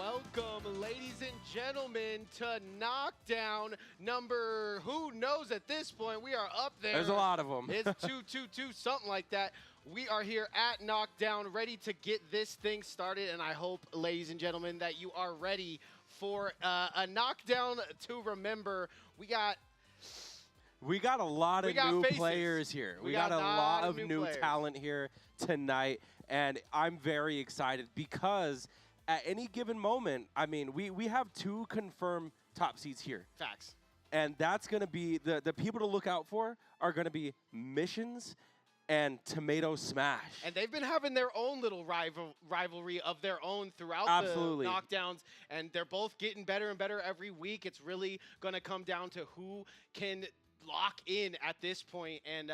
Welcome, ladies and gentlemen, to Knockdown number, who knows at this point, we are up there. There's a lot of them. It's 222, something like that. We are here at Knockdown, ready to get this thing started, and I hope, ladies and gentlemen, that you are ready for a Knockdown to remember. We got a lot of new players here. We got a lot of new talent here tonight, and I'm very excited because at any given moment, I mean, we have 2 confirmed top seeds here. Facts. And that's going to be, the people to look out for are going to be Missions and Tomato Smash. And they've been having their own little rivalry of their own throughout the knockdowns, and they're both getting better and better every week. It's really going to come down to who can lock in at this point, and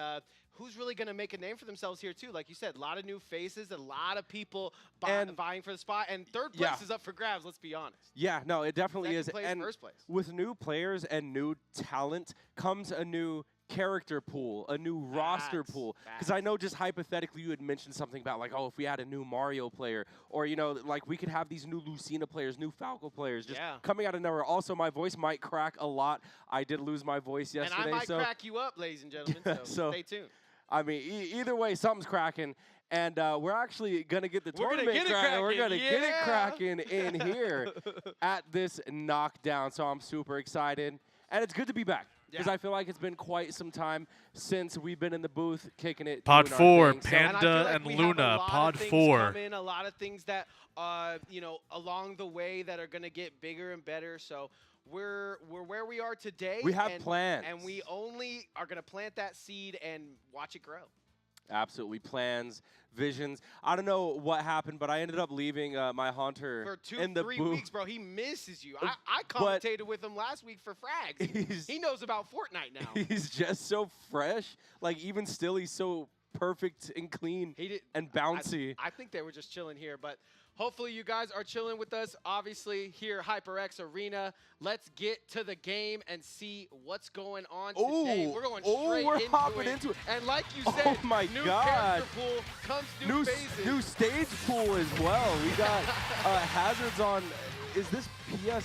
who's really going to make a name for themselves here too. Like you said, a lot of new faces, a lot of people vying for the spot, and third place is up for grabs, let's be honest. Yeah, no, it definitely is. And first place. With new players and new talent comes a new character pool, a new roster pool. Because I know just hypothetically you had mentioned something about like, oh, if we had a new Mario player, or, you know, like we could have these new Lucina players, new Falco players just coming out of nowhere. Also, my voice might crack a lot. I did lose my voice yesterday. And I might crack you up, ladies and gentlemen, so stay tuned. I mean, either way, something's cracking. And we're actually going to get the tournament cracking. We're going to get it cracking in here at this Knockdown. So I'm super excited. And it's good to be back. Because I feel like it's been quite some time since we've been in the booth kicking it. Pod 4, Panda and Luna, Pod 4. A lot of things that, you know, along the way that are going to get bigger and better. So we're where we are today. We have plans. And we only are going to plant that seed and watch it grow. Absolutely. Plans, visions. I don't know what happened, but I ended up leaving my Haunter in the booth. For 2-3 weeks, bro. He misses you. I commentated with him last week for frags. He knows about Fortnite now. He's just so fresh. Like, even still, he's so perfect and clean and bouncy. I think they were just chilling here, but hopefully you guys are chilling with us, obviously, here HyperX Arena. Let's get to the game and see what's going on today. We're going straight into it. And like you said, new character pool comes new phases. New stage pool as well. We got hazards on, is this PS2?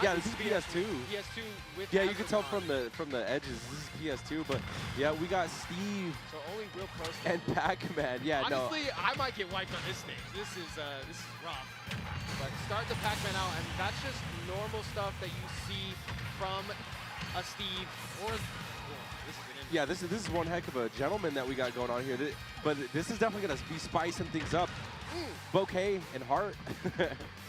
Yeah, this is PS2. PS2 with you can tell from the edges. This is PS2, but yeah, we got Steve. So only real close. And Pac-Man. Yeah, honestly, I might get wiped on this stage. This is rough. But start the Pac-Man out, and that's just normal stuff that you see from a Steve or. This is one heck of a gentleman that we got going on here. But this is definitely gonna be spicing things up. Bouquet and Heart.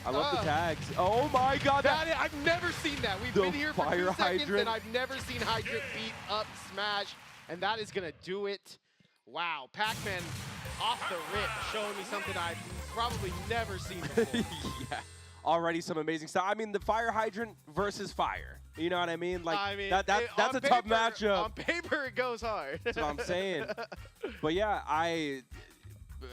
I love the tags. Oh my God! I've never seen that. We've been here for 2 seconds, and I've never seen Hydrant beat up Smash, and that is gonna do it. Wow, Pac-Man off the rip, showing me something I've probably never seen before. Yeah, already some amazing stuff. I mean, the Fire Hydrant versus Fire. You know what I mean? Like that's a tough matchup. On paper, it goes hard. That's what I'm saying. But yeah,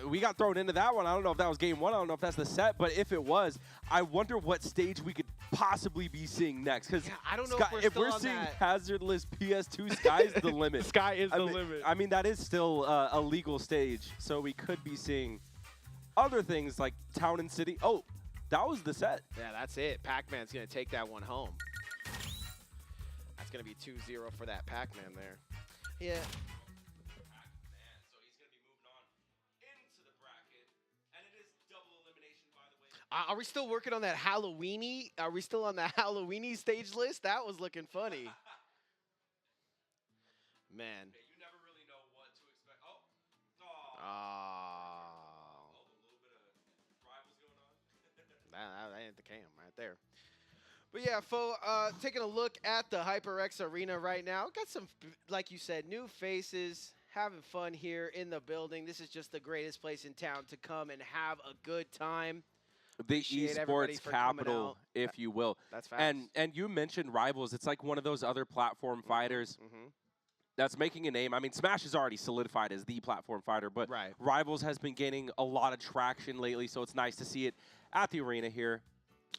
we got thrown into that one. I don't know if that was game 1. I don't know if that's the set, but if it was, I wonder what stage we could possibly be seeing next. Because I don't know if we're seeing hazardless PS2, sky's the limit. Sky is the limit. I mean, that is still a legal stage, so we could be seeing other things like Town and City. Oh, that was the set. Yeah, that's it. Pac-Man's going to take that one home. That's going to be 2-0 for that Pac-Man there. Yeah. Are we still working on that Halloweeny? Are we still on the Halloweeny stage list? That was looking funny. Man. Okay, you never really know what to expect. A little bit of rivals going on. That ain't the cam right there. But yeah, taking a look at the HyperX Arena right now. Got some, like you said, new faces. Having fun here in the building. This is just the greatest place in town to come and have a good time. The esports capital, if you will. That's fast. And you mentioned rivals. It's like one of those other platform fighters that's making a name. I mean, Smash is already solidified as the platform fighter, but Rivals has been gaining a lot of traction lately, so it's nice to see it at the arena here.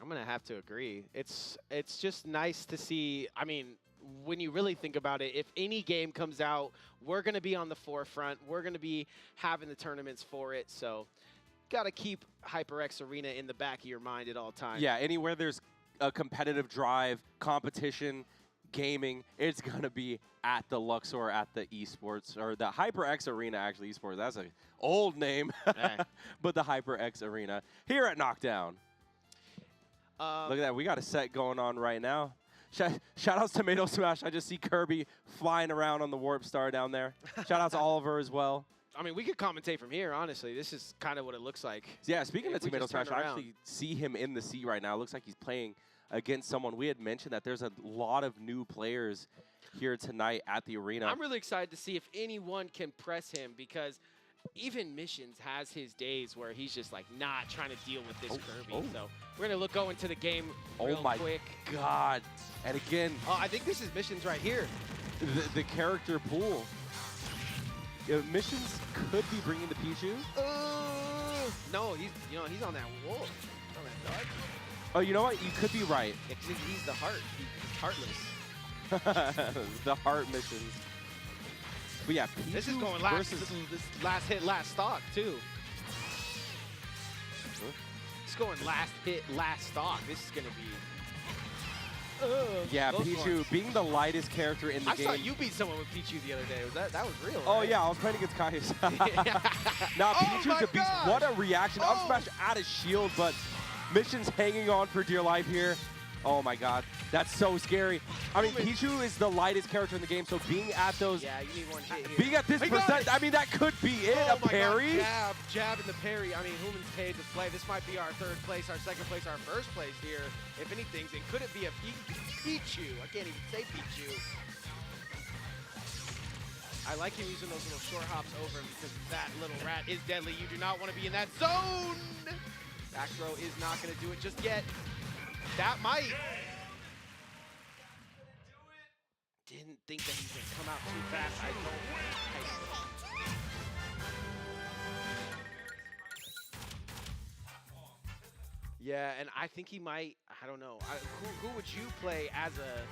I'm going to have to agree. It's just nice to see. I mean, when you really think about it, if any game comes out, we're going to be on the forefront. We're going to be having the tournaments for it, so got to keep HyperX Arena in the back of your mind at all times. Yeah, anywhere there's a competitive drive, competition, gaming, it's going to be at the Luxor, at the Esports, or the HyperX Arena, actually. Esports, that's an old name. But the HyperX Arena here at KNOCKDOWN. Look at that. We got a set going on right now. Shout outs to Tomato Smash. I just see Kirby flying around on the Warp Star down there. Shout out to Oliver as well. I mean, we could commentate from here, honestly. This is kind of what it looks like. Yeah, speaking of Tomato Smash, I actually see him in the sea right now. It looks like he's playing against someone. We had mentioned that there's a lot of new players here tonight at the arena. I'm really excited to see if anyone can press him, because even Missions has his days where he's just like not trying to deal with this Kirby. So we're going to go into the game real quick. Oh my God. And again. I think this is Missions right here. The character pool. Missions could be bringing the Pichu. No, he's on that wolf. On that dog. Oh, you know what? You could be right. He's the heart. He's heartless. The heart Missions. But yeah, Pichu this is going last. This last hit, last stock too. It's going last hit, last stock. This is gonna be. Yeah, Pichu being the lightest character in the game. I saw you beat someone with Pichu the other day. That was real. Oh right? yeah, I was playing against Kaius. Now Pichu's a beast. What a reaction! Up smash out of shield, but Missions hanging on for dear life here. Oh my God, that's so scary. I mean, Pichu is the lightest character in the game, so being at those, yeah, you need one hit here. Being at this percent, I mean, that could be it. Oh a parry. God, jab in the parry. I mean, Human's paid to play. This might be our third place, our second place, our first place here. If anything, then could it be a Pichu? I can't even say Pichu. I like him using those little short hops over him, because that little rat is deadly. You do not want to be in that zone. Back throw is not going to do it just yet. That might. Didn't think that he's going to come out too fast. I don't. Yeah, and I think he might. I don't know. Who would you play as a?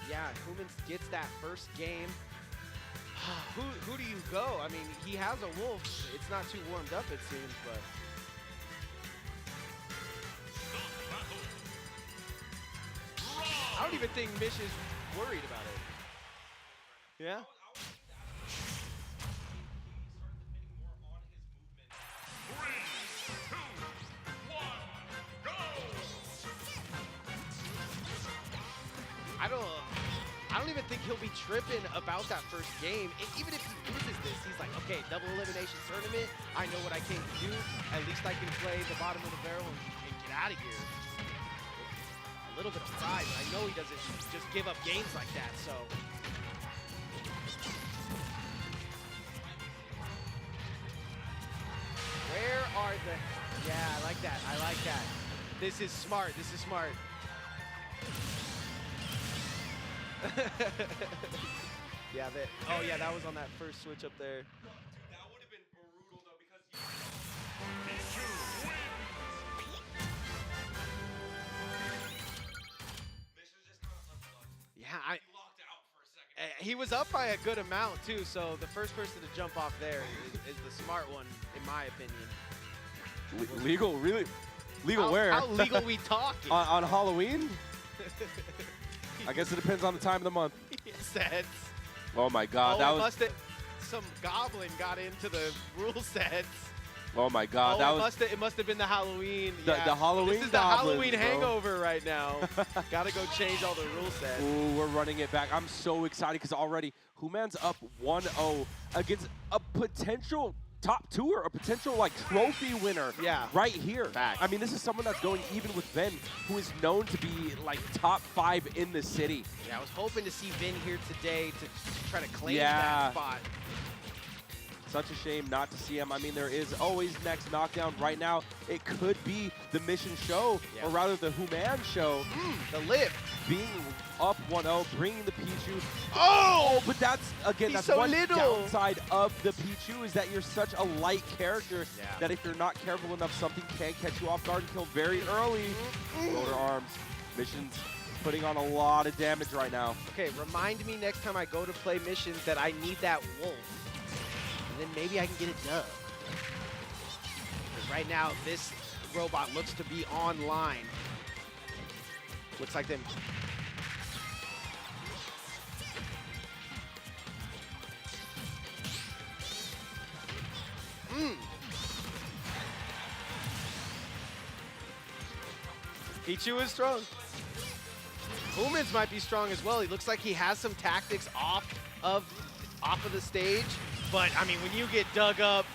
Yeah, Humans gets that first game. Who do you go? I mean, he has a wolf. It's not too warmed up, it seems, but. I don't even think Mish is worried about it. Yeah? I don't even think he'll be tripping about that first game. And even if he loses this, he's like, okay, double elimination tournament. I know what I came to do. At least I can play the bottom of the barrel and get out of here. A little bit of pride, but I know he doesn't just give up games like that, so. Where are the, yeah, I like that, I like that. This is smart, this is smart. Yeah, oh yeah, that was on that first switch up there. That would have been brutal though, because yeah, he was up by a good amount too, so the first person to jump off there is the smart one, in my opinion. Legal, really? Legal where? How legal we talking? on Halloween? I guess it depends on the time of the month. Sets. Oh my God, that was. Some goblin got into the rule sets. Oh my God, it must have been the Halloween. The Halloween. This is the Halloween hangover right now. Gotta go change all the rule sets. Ooh, we're running it back. I'm so excited because already Human's up 1-0 against a potential top tour, a potential like trophy winner. Yeah. Right here. Fact. I mean, this is someone that's going even with Ben, who is known to be like top 5 in the city. Yeah, I was hoping to see Ben here today to try to claim that spot. Such a shame not to see him. I mean, there is always next KNOCKDOWN. Right now, it could be the Mission show, or rather the Human show. The lift. Being up 1-0, bringing the Pichu. Oh! But that's, again, that's so one little. downside of the Pichu is that you're such a light character that if you're not careful enough, something can catch you off guard and kill very early. Rotor arms. Missions putting on a lot of damage right now. Okay, remind me next time I go to play Missions that I need that wolf. And then maybe I can get a dub. Right now, this robot looks to be online. Looks like them. Pichu is strong. Humans might be strong as well. He looks like he has some tactics off of the stage. But, I mean, when you get dug up,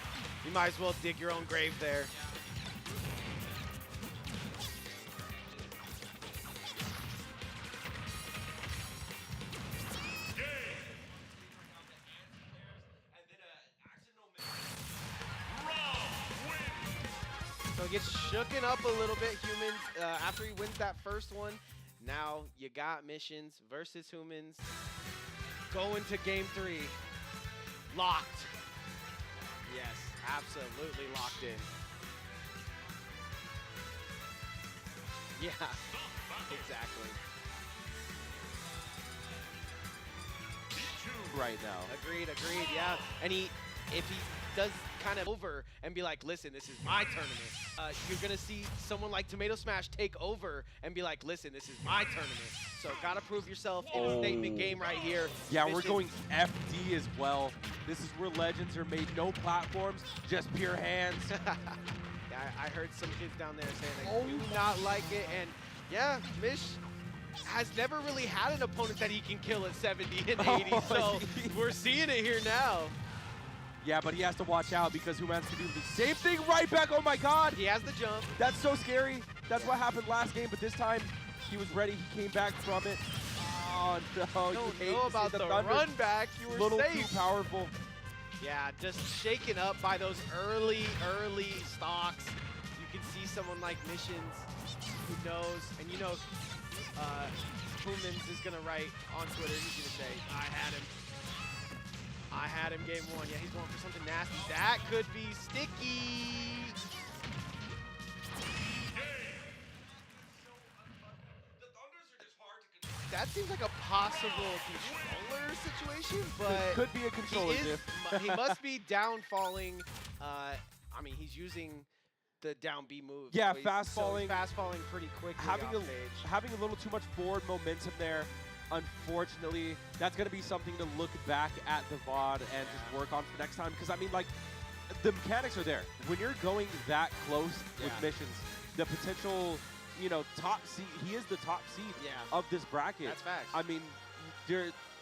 you might as well dig your own grave there. So he gets shooken up a little bit, Humans, after he wins that first one. Now you got Missions versus Humans. Going to game 3. Locked. Yes, absolutely locked in. Yeah, exactly. Right now. Agreed, yeah. And if he does kind of over and be like, listen, this is my tournament, you're going to see someone like Tomato Smash take over and be like, listen, this is my tournament. So got to prove yourself in a statement game right here. Yeah, we're going FD as well. This is where legends are made. No platforms, just pure hands. Yeah, I heard some kids down there saying they do not like it. And yeah, Mish has never really had an opponent that he can kill at 70 and 80. So we're seeing it here now. Yeah, but he has to watch out because Humans can do the same thing right back. Oh my God. He has the jump. That's so scary. That's what happened last game, but this time he was ready. He came back from it. Oh no, Don't know about the run back. You were little safe. too powerful. Yeah, just shaken up by those early stocks. You can see someone like Missions who knows, and you know, Humans is gonna write on Twitter. He's gonna say, I had him game 1. Yeah, he's going for something nasty. That could be sticky. That seems like a possible controller situation, but could be a controller diff. He must be down falling. I mean, he's using the down B move. Yeah, so fast falling. Fast falling pretty quickly. Having a little too much forward momentum there. Unfortunately, that's going to be something to look back at the VOD and just work on for next time. Because, I mean, like, the mechanics are there. When you're going that close with Missions, the potential, you know, top seed, he is the top seed of this bracket. That's facts. I mean,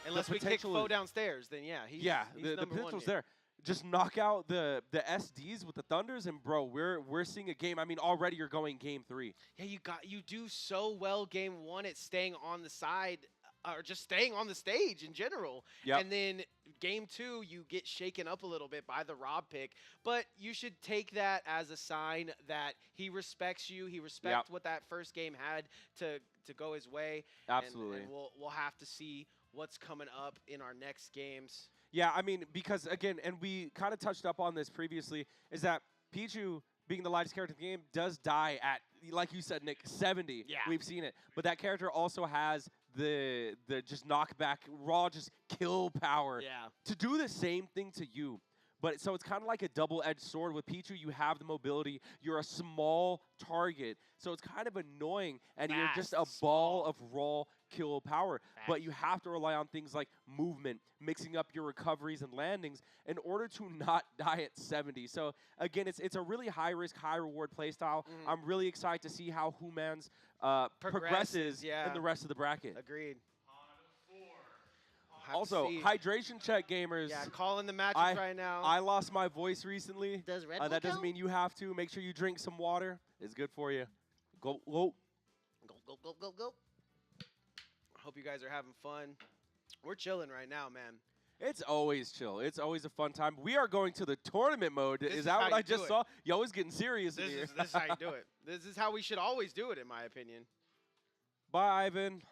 unless we kick Foe downstairs, then he's the potential's there. Just knock out the SDs with the Thunders, and bro, we're seeing a game. I mean, already you're going game 3. Yeah, you do so well game 1 at staying on the side. Or just staying on the stage in general. Yep. And then game 2, you get shaken up a little bit by the Rob pick. But you should take that as a sign that he respects you. He respects what that first game had to go his way. Absolutely. And we'll have to see what's coming up in our next games. Yeah, I mean, because, again, and we kind of touched up on this previously, is that Pichu, being the lightest character in the game, does die at, like you said, Nick, 70. Yeah. We've seen it. But that character also has the just knockback, raw, just kill power to do the same thing to you. But so it's kind of like a double-edged sword. With Pichu, you have the mobility. You're a small target. So it's kind of annoying. And you're just a ball of raw kill power. But you have to rely on things like movement, mixing up your recoveries and landings in order to not die at 70. So, again, it's a really high-risk, high-reward playstyle. I'm really excited to see how Humans progresses in the rest of the bracket. Agreed. Also, hydration check, gamers. Yeah, calling the matches right now. I lost my voice recently. Does Red Bull that doesn't count? mean you have to. Make sure you drink some water. It's good for you. Go, go. Go, go, go, go. I hope you guys are having fun. We're chilling right now, man. It's always chill. It's always a fun time. We are going to the tournament mode. Is that what I just saw? You're always getting serious in here. This is how you do it. This is how we should always do it, in my opinion. Bye, Ivan.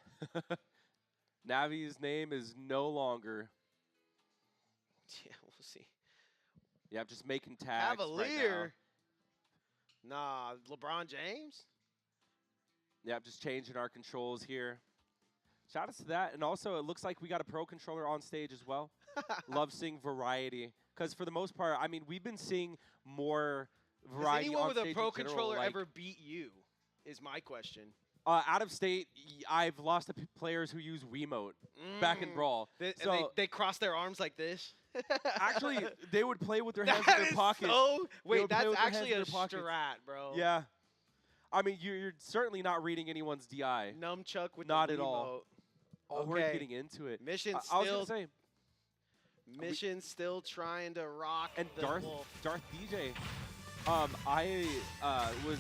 Navi's name is no longer. Yeah, we'll see. Yeah, I'm just making tags. Cavalier. Right now. Nah, LeBron James. Yeah, I'm just changing our controls here. Shout out to that. And also, it looks like we got a pro controller on stage as well. Love seeing variety. Because for the most part, I mean, we've been seeing more variety. Has anyone with a stage pro in general, controller like, ever beat you? Is my question. Out of state, I've lost to players who use Wiimote back in Brawl. They cross their arms like this? Actually, they would play with their hands in their pockets. Wait, that's actually a strat, bro. Yeah. I mean, you're certainly not reading anyone's DI. Nunchuck with not the at all. Oh, we're getting into it. Mission's I was going to say. Mission's still trying to rock And the Wolf. Darth DJ, I was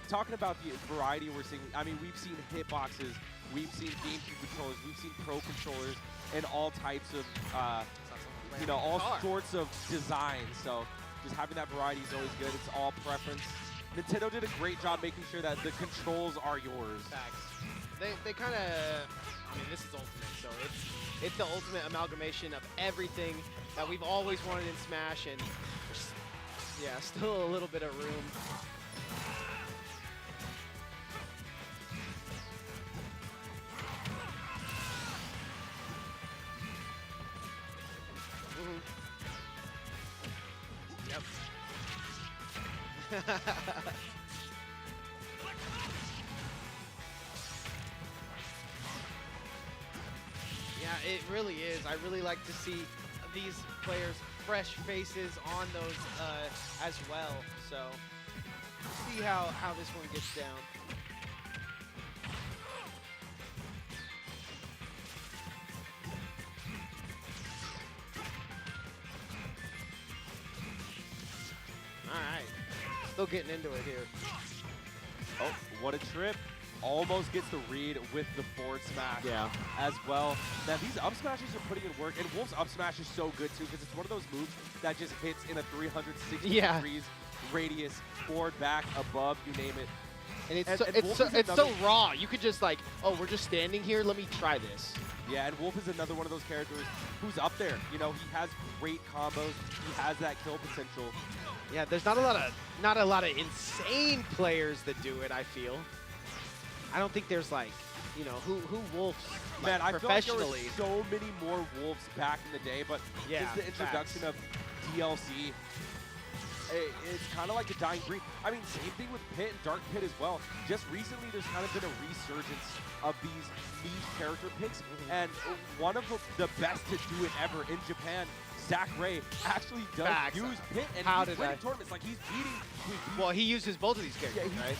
talking about the variety we're seeing. I mean, we've seen hitboxes, we've seen GameCube controllers, we've seen pro controllers, and all types of, all sorts of designs. So just having that variety is always good. It's all preference. Nintendo did a great job making sure that the controls are yours. Facts. They kind of, I mean, this is Ultimate, so it's the ultimate amalgamation of everything that we've always wanted in Smash, and yeah, still a little bit of room. Yep. Yeah, it really is. I really like to see these players' fresh faces on those as well. So we'll see how this one gets down. All right, still getting into it here. Oh, what a trip. Almost gets the read with the forward smash as well. Now, these up smashes are putting in work, and Wolf's up smash is so good, too, because it's one of those moves that just hits in a 360 degrees radius, forward, back, above, you name it. And it's so raw. You could just like, oh, we're just standing here. Let me try this. Yeah, and Wolf is another one of those characters who's up there. You know, he has great combos. He has that kill potential. Yeah, there's not a lot of insane players that do it, I feel. I don't think there's like, you know, who Wolves like, Man, I feel like there were professionally. so many more Wolves back in the day, but just the introduction of DLC, it's kind of like a dying breed. I mean, same thing with Pit and Dark Pit as well. Just recently, there's kind of been a resurgence of these niche character picks, and one of the best to do it ever in Japan, Zach Ray, actually does use Pit, and he's winning tournaments. Like, he's beating. Well, he uses both of these characters, right?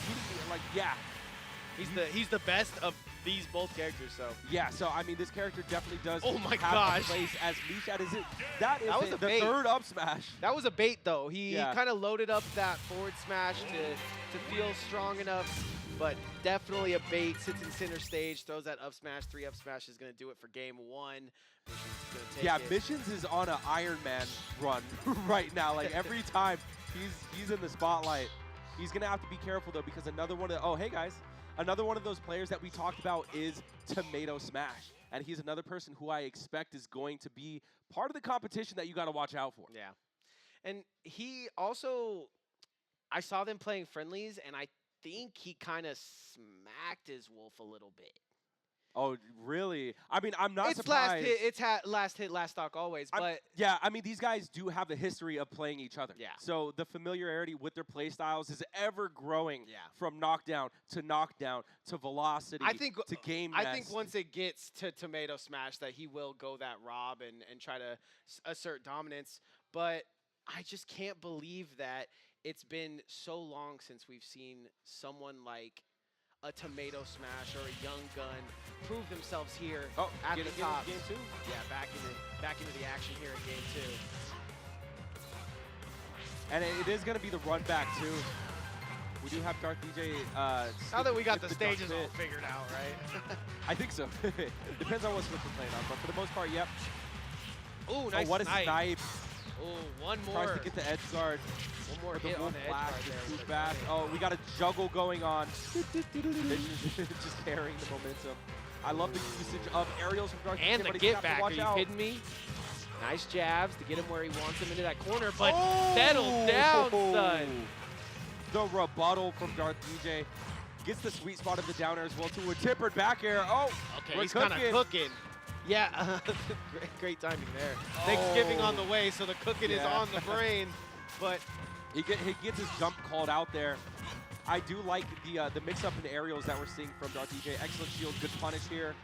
He's the best of these both characters, so. Yeah, so I mean, this character definitely does have a place as niche as it. That is the third up smash. That was a bait, though. He kind of loaded up that forward smash to feel strong enough, but definitely a bait. Sits in center stage, throws that up smash. 3 up smash is going to do it for game 1. Mission's gonna take it. Missions is on an Iron Man run right now. Like, every time he's in the spotlight. He's going to have to be careful, though, because another one of hey, guys. Another one of those players that we talked about is Tomato Smash. And he's another person who I expect is going to be part of the competition that you got to watch out for. Yeah. And he also, I saw them playing friendlies, and I think he kind of smacked his Wolf a little bit. Oh, really? I mean, I'm not surprised. It's last hit, last stock always. But yeah, I mean, these guys do have a history of playing each other. Yeah. So the familiarity with their play styles is ever growing from knockdown to velocity to game I think once it gets to Tomato Smash that he will go that Rob and try to assert dominance. But I just can't believe that it's been so long since we've seen someone like a Tomato Smash or a Young Gun prove themselves here at the top. Game 2? Yeah, back into the action here in game 2. And it is going to be the run back too. We do have Darth DJ. Now that we got the stages all figured out, right? I think so. Depends on what switch we're playing on, but for the most part, yep. Ooh, nice what a snipe. Ooh, one more. Tries to get the edge guard. One more hit on the edge guard there. Too fast. Oh, we got a juggle going on. Just carrying the momentum. I love the usage of aerials from Darth DJ. And the get back. Are you kidding me? Nice jabs to get him where he wants him into that corner, but settle down, son. The rebuttal from Darth DJ. Gets the sweet spot of the down air as well, too. A tippered back air. Oh, okay, he's kind of cooking. Yeah, great timing there. Thanksgiving on the way, so the cooking is on the brain. But He gets his jump called out there. I do like the mix-up in aerials that we're seeing from Dark DJ. Excellent shield, good punish here.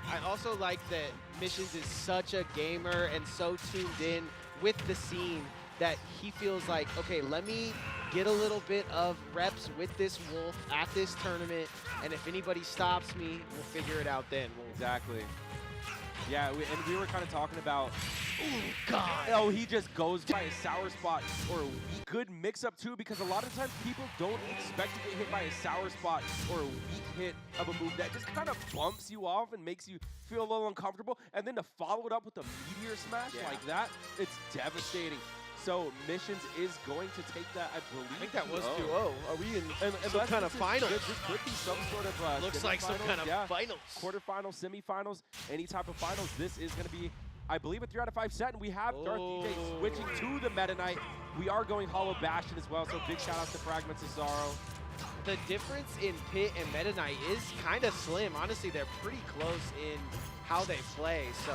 I also like that Missions is such a gamer and so tuned in with the scene that he feels like, okay, let me get a little bit of reps with this Wolf at this tournament, and if anybody stops me, we'll figure it out then. Exactly. Yeah, and we were kind of talking about, oh, God. Oh, he just goes by a sour spot or a weak. Good mix-up, too, because a lot of times people don't expect to get hit by a sour spot or a weak hit of a move that just kind of bumps you off and makes you feel a little uncomfortable. And then to follow it up with a meteor smash like that, it's devastating. So Missions is going to take that, I believe. I think that was 2-0. Are we in some kind of finals? This could be some sort of looks like some kind of finals. Quarterfinals, semifinals, any type of finals. This is going to be, I believe, a 3 out of 5 set, and we have Darth DJ switching to the Meta Knight. We are going Hollow Bastion as well, so big shout out to Fragments of Sorrow. The difference in Pit and Meta Knight is kind of slim. Honestly, they're pretty close in how they play. So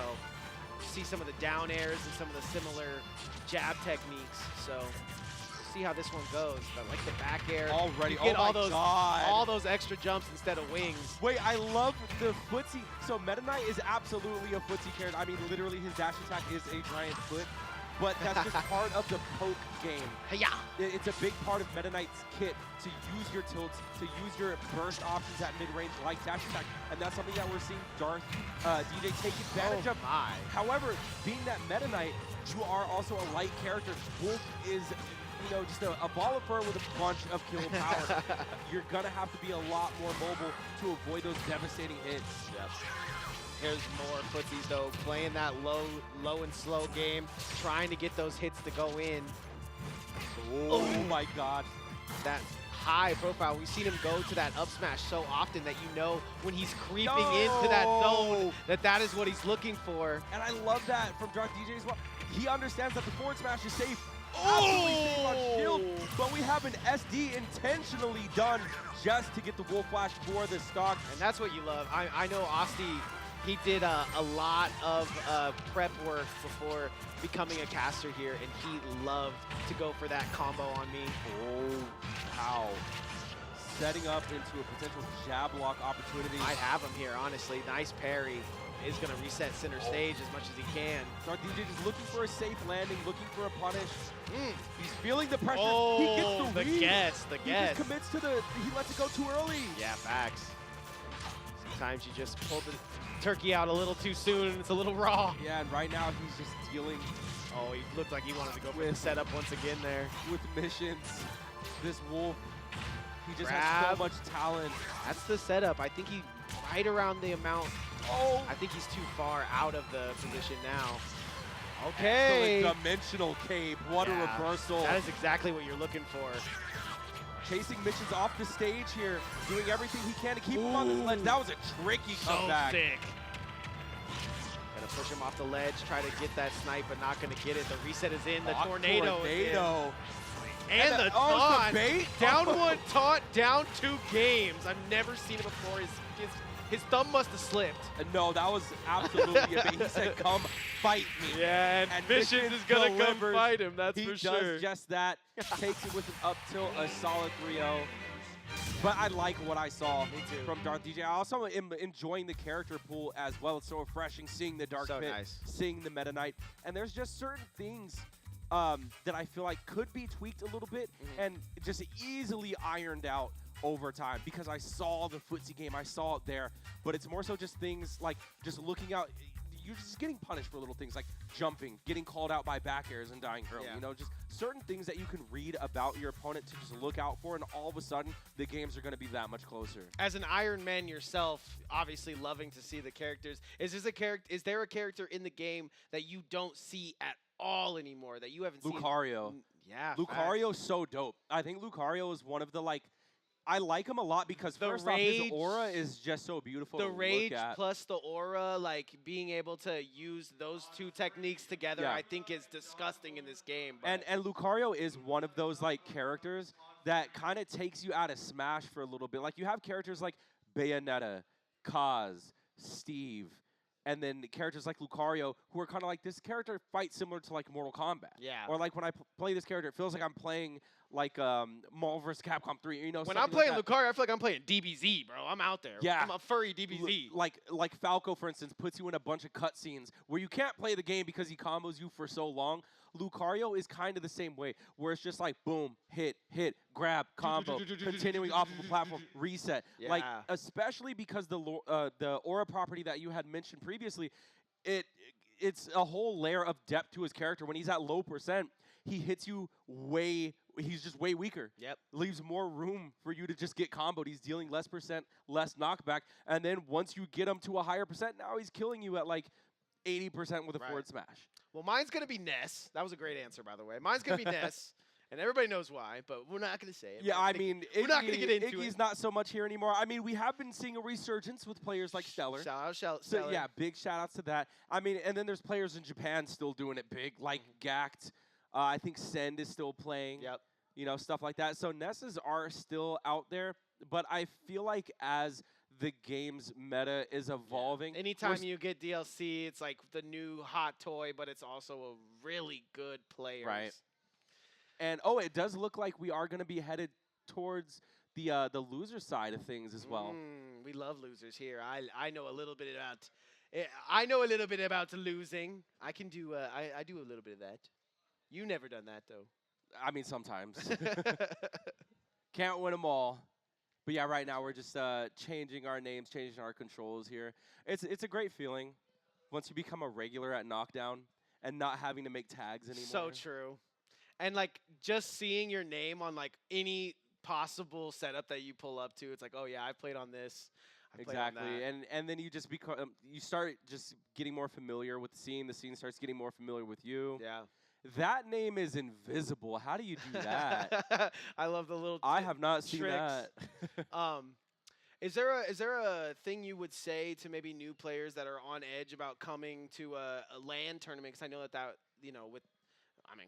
you see some of the down airs and some of the similar jab techniques. So see how this one goes. But like the back air, already, you get all those extra jumps instead of wings. Wait, I love the footsie. So Meta Knight is absolutely a footsie character. I mean, literally his dash attack is a giant foot. But that's just part of the poke game. Hi-ya. It's a big part of Meta Knight's kit to use your tilts, to use your burst options at mid-range like dash attack. And that's something that we're seeing Darth DJ take advantage of. However, being that Meta Knight, you are also a light character. Wolf is, you know, just a ball of fur with a bunch of kill power. You're going to have to be a lot more mobile to avoid those devastating hits. Yep. Here's more footsies, though, playing that low and slow game, trying to get those hits to go in. Oh my God. That high profile. We've seen him go to that up smash so often that you know when he's creeping into that zone that is what he's looking for. And I love that from Darth DJ as well. He understands that the forward smash is safe. Absolutely safe on shield, but we have an SD intentionally done just to get the Wolf Flash for the stock. And that's what you love. I know Osti, he did a lot of prep work before becoming a caster here, and he loved to go for that combo on me. Oh, wow. Setting up into a potential jab lock opportunity. I have him here, honestly. Nice parry. Is going to reset center stage as much as he can. Darth DJ just looking for a safe landing, looking for a punish. He's feeling the pressure. Oh, he gets the read. Guess. He just commits to he lets it go too early. Yeah, facts. Sometimes you just pull the turkey out a little too soon and it's a little raw. Yeah, and right now he's just dealing. Oh, he looked like he wanted to go for the setup once again there. With Missions, this Wolf, he just has so much talent. That's the setup. I think he right around the amount. Oh, I think he's too far out of the position now. Okay. Excellent dimensional cape. What a reversal. That is exactly what you're looking for. Chasing Missions off the stage here, doing everything he can to keep him on this ledge. That was a tricky comeback. So sick. Gonna push him off the ledge, try to get that snipe, but not gonna get it. The reset is in. The tornado is in. And the taunt. The bait. Down one taunt, down 2 games. I've never seen it before. His thumb must have slipped. No, that was absolutely a bait. He said, come fight me. Yeah, and Missions is going to come fight him, that's for sure. He does just that. Takes it with an up tilt, a solid 3-0. But I like what I saw from Darth DJ. I also am enjoying the character pool as well. It's so refreshing seeing the Dark Pit, seeing the Meta Knight. And there's just certain things that I feel like could be tweaked a little bit and just easily ironed out over time, because I saw the footsie game, I saw it there, but it's more so just things like just looking out. You're just getting punished for little things like jumping, getting called out by back airs and dying early. You know, just certain things that you can read about your opponent to just look out for, and all of a sudden the games are going to be that much closer. As an Iron Man yourself, obviously loving to see the characters, is there a character in the game that you don't see at all anymore, that you haven't seen? Lucario. Yeah, Lucario's so dope. I think Lucario is one of the I like him a lot because first off, his aura is just so beautiful to look at. The rage plus the aura, like being able to use those 2 techniques together, I think is disgusting in this game. And Lucario is one of those characters that kind of takes you out of Smash for a little bit. Like you have characters like Bayonetta, Kaz, Steve, and then characters like Lucario, who are kind of like, this character fights similar to like Mortal Kombat. Yeah. Or like when I play this character, it feels like I'm playing like Marvel vs. Capcom 3. You know, when I'm playing Lucario, I feel like I'm playing DBZ, bro. I'm out there. Yeah. I'm a furry DBZ. Like Falco, for instance, puts you in a bunch of cutscenes where you can't play the game because he combos you for so long. Lucario is kind of the same way, where it's just like boom, hit, grab, combo, continuing off of the platform, reset. Yeah. Like especially because the aura property that you had mentioned previously, it's a whole layer of depth to his character. When he's at low percent, he hits you he's just way weaker. Yep. Leaves more room for you to just get comboed. He's dealing less percent, less knockback. And then once you get him to a higher percent, now he's killing you at like 80% with a forward smash. Well, mine's going to be Ness. That was a great answer, by the way. Mine's going to be Ness. And everybody knows why, but we're not going to say it. Yeah, I mean, we're not going to get into Iggy's it. not so much here anymore. I mean, we have been seeing a resurgence with players like Stellar. Shout out, So, yeah, big shout-outs to that. I mean, and then there's players in Japan still doing it big, like Gact. I think Send is still playing. Yep. You know, stuff like that. So Nesses are still out there, but I feel like as the game's meta is evolving. Anytime you get DLC, it's like the new hot toy, but it's also a really good player. Right. And, it does look like we are going to be headed towards the loser side of things as well. We love losers here. I know a little bit about losing. I can do I do a little bit of that. You never done that though. I mean, sometimes. Can't win them all. But yeah, right now we're just changing our names, changing our controls here. It's a great feeling once you become a regular at KNOCKDOWN and not having to make tags anymore. So true. And like just seeing your name on like any possible setup that you pull up to, it's like, oh yeah, I played on this. Exactly. And then you just become you start just getting more familiar with the scene. The scene starts getting more familiar with you. Yeah. That name is invisible. How do you do that? I love the little I have not seen tricks. that. Is there a thing you would say to maybe new players that are on edge about coming to a LAN tournament? Because I know that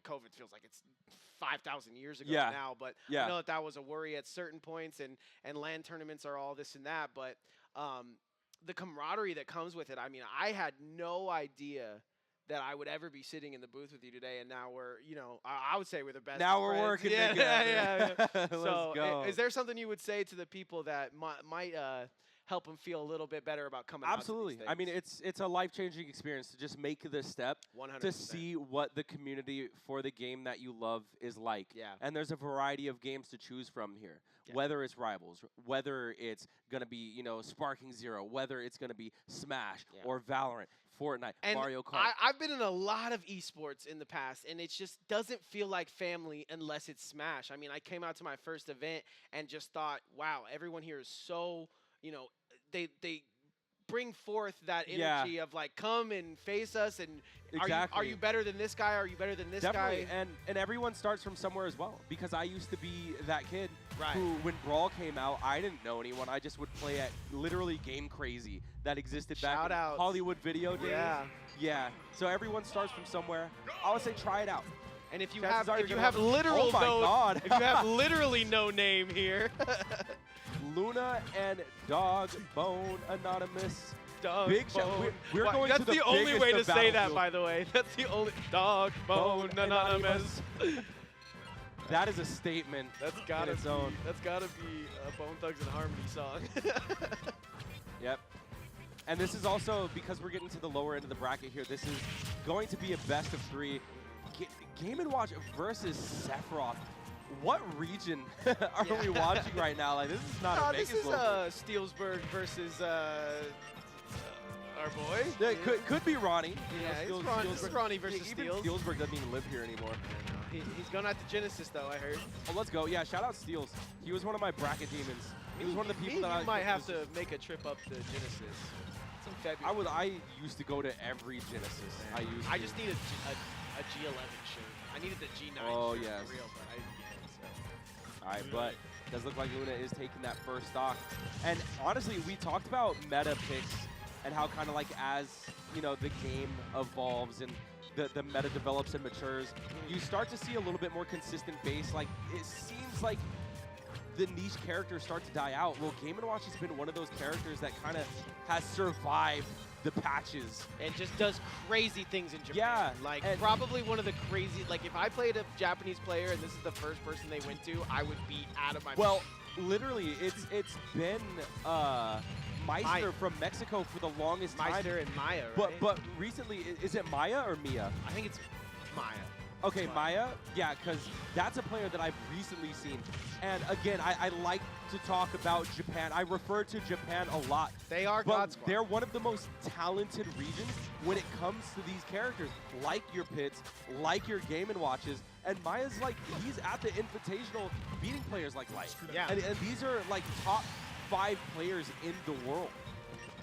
COVID feels like it's 5,000 years ago now, but I know that was a worry at certain points, and LAN tournaments are all this and that, but the camaraderie that comes with it, I mean, I had no idea that I would ever be sitting in the booth with you today, and now we're, I would say we're the best Now we're friends. working together. Yeah. So, Let's go. Is there something you would say to the people that might help them feel a little bit better about coming Absolutely. out to these I mean, it's a life-changing experience to just make the step 100%. to see what the community for the game that you love is like. Yeah. And there's a variety of games to choose from here. Yeah. Whether it's Rivals, whether it's going to be, Sparking Zero, whether it's going to be Smash or Valorant, Fortnite, and Mario Kart. I've been in a lot of esports in the past, and it just doesn't feel like family unless it's Smash. I mean, I came out to my first event and just thought, wow, everyone here is so, they bring forth that energy of like, come and face us, and are you better than this guy? Are you better than this Definitely. guy? And everyone starts from somewhere as well, because I used to be that kid Right. who, when Brawl came out, I didn't know anyone. I just would play at literally Game Crazy that existed back Shout in outs. Hollywood video days. Yeah. Yeah. So everyone starts from somewhere. I would say try it out. And if you Chances are have you're gonna have- literal Oh my God. if you have literally no name here, Luna and Dog Bone Anonymous. Dog Big shout. Bone. We're Wow, going that's to the the only biggest way to of say that, Battlefield. by the way. That's the only Dog Bone Anonymous. That is a statement. That's in gotta its be. own. That's gotta be a Bone Thugs and Harmony song. Yep. And this is also, because we're getting to the lower end of the bracket here, this is going to be a best of 3. Game & Watch versus Sephiroth. What region are we watching right now? Like, this is not a Vegas this is local. Steelsburg versus our boy. Yeah, could be Ronnie. Yeah, You know, this is Ronnie versus even Steels. Steelsburg doesn't even live here anymore. He's going out to Genesis, though, I heard. Oh, let's go. Yeah, shout out Steels. He was one of my bracket demons. He was one of the people that I I might have to make a trip up to Genesis. It's in February. I used to go to every Genesis. I just need a G11 shirt. I needed the G9 shirt yes. for real, but I didn't get it. So. All right, but it does look like Luna is taking that first stock. And honestly, we talked about meta picks and how kind of like as, the game evolves and the meta develops and matures, you start to see a little bit more consistent base. Like, it seems like the niche characters start to die out. Well, Game & Watch has been one of those characters that kind of has survived the patches. And just does crazy things in Japan. Yeah. Like, probably one of the crazy, like, if I played a Japanese player and this is the first person they went to, I would be out of my mind. Well, literally, it's been Meister from Mexico for the longest time. Meister and Maya, right? But recently, is it Maya or Mia? I think it's Maya. Okay, Maya, yeah, because that's a player that I've recently seen. And again, I like to talk about Japan. I refer to Japan a lot. They are God Squad. They're one of the most talented regions when it comes to these characters, like your Pits, like your Game & Watches. And Maya's like, he's at the Invitational beating players like Light. Yeah. And these are like top 5 players in the world.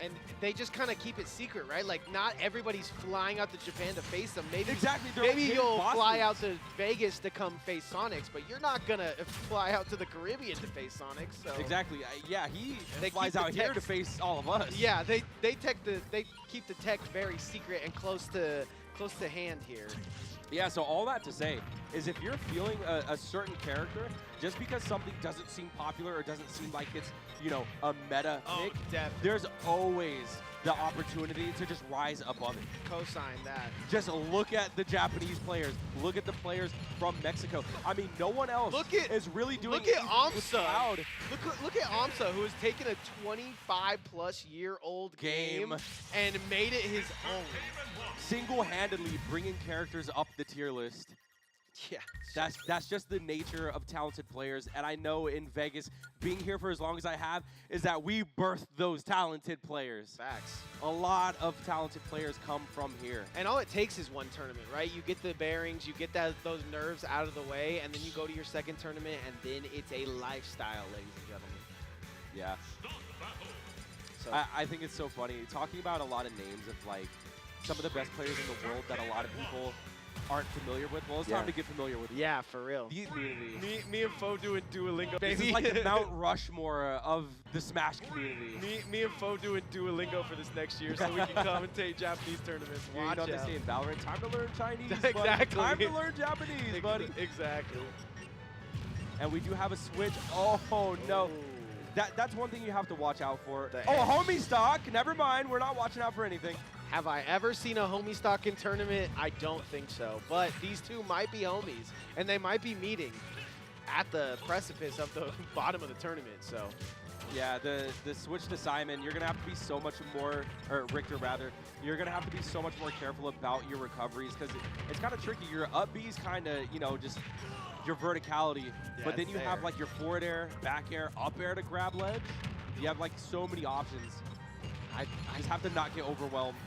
And they just kind of keep it secret, right? Like, not everybody's flying out to Japan to face them. Maybe maybe you'll fly out to Vegas to come face Sonics, but you're not going to fly out to the Caribbean to face Sonics. So. Exactly. Yeah, he flies out here to face all of us. Yeah, they keep the tech very secret and close to hand here. Yeah, so all that to say is if you're feeling a certain character, just because something doesn't seem popular or doesn't seem like it's, you know, a meta pick, there's always the opportunity to just rise above it. Co-sign that. Just look at the Japanese players. Look at the players from Mexico. I mean, no one else is really doing Look at AMSA. Cloud. Look at AMSA, who has taken a 25-plus-year-old game and made it his own. Single-handedly bringing characters up the tier list. Yeah. That's just the nature of talented players. And I know in Vegas, being here for as long as I have, is that we birthed those talented players. Facts. A lot of talented players come from here. And all it takes is one tournament, right? You get the bearings, you get those nerves out of the way, and then you go to your second tournament, and then it's a lifestyle, ladies and gentlemen. Yeah. So I think it's so funny. Talking about a lot of names of, like, some of the best players in the world that a lot of people aren't familiar with. Well, it's time to get familiar with. Yeah, for real. The community. Me and Fo doing Duolingo. This is like the Mount Rushmore of the Smash community. Me and Fo doing Duolingo for this next year so we can commentate Japanese tournaments. Watch out. They say in Valorant, time to learn Chinese, exactly. buddy. Time to learn Japanese, buddy. Exactly. And we do have a switch. Oh, no. That's one thing you have to watch out for. A homie stock. Never mind. We're not watching out for anything. Have I ever seen a homie stock in tournament? I don't think so. But these two might be homies, and they might be meeting at the precipice of the bottom of the tournament. So, yeah, the switch to Simon, you're gonna have to be so much more, or Richter rather, you're gonna have to be so much more careful about your recoveries because it's kind of tricky. Your up B is kind of, you know, just your verticality, but then you have like your forward air, back air, up air to grab ledge. You have like so many options. I just have to not get overwhelmed.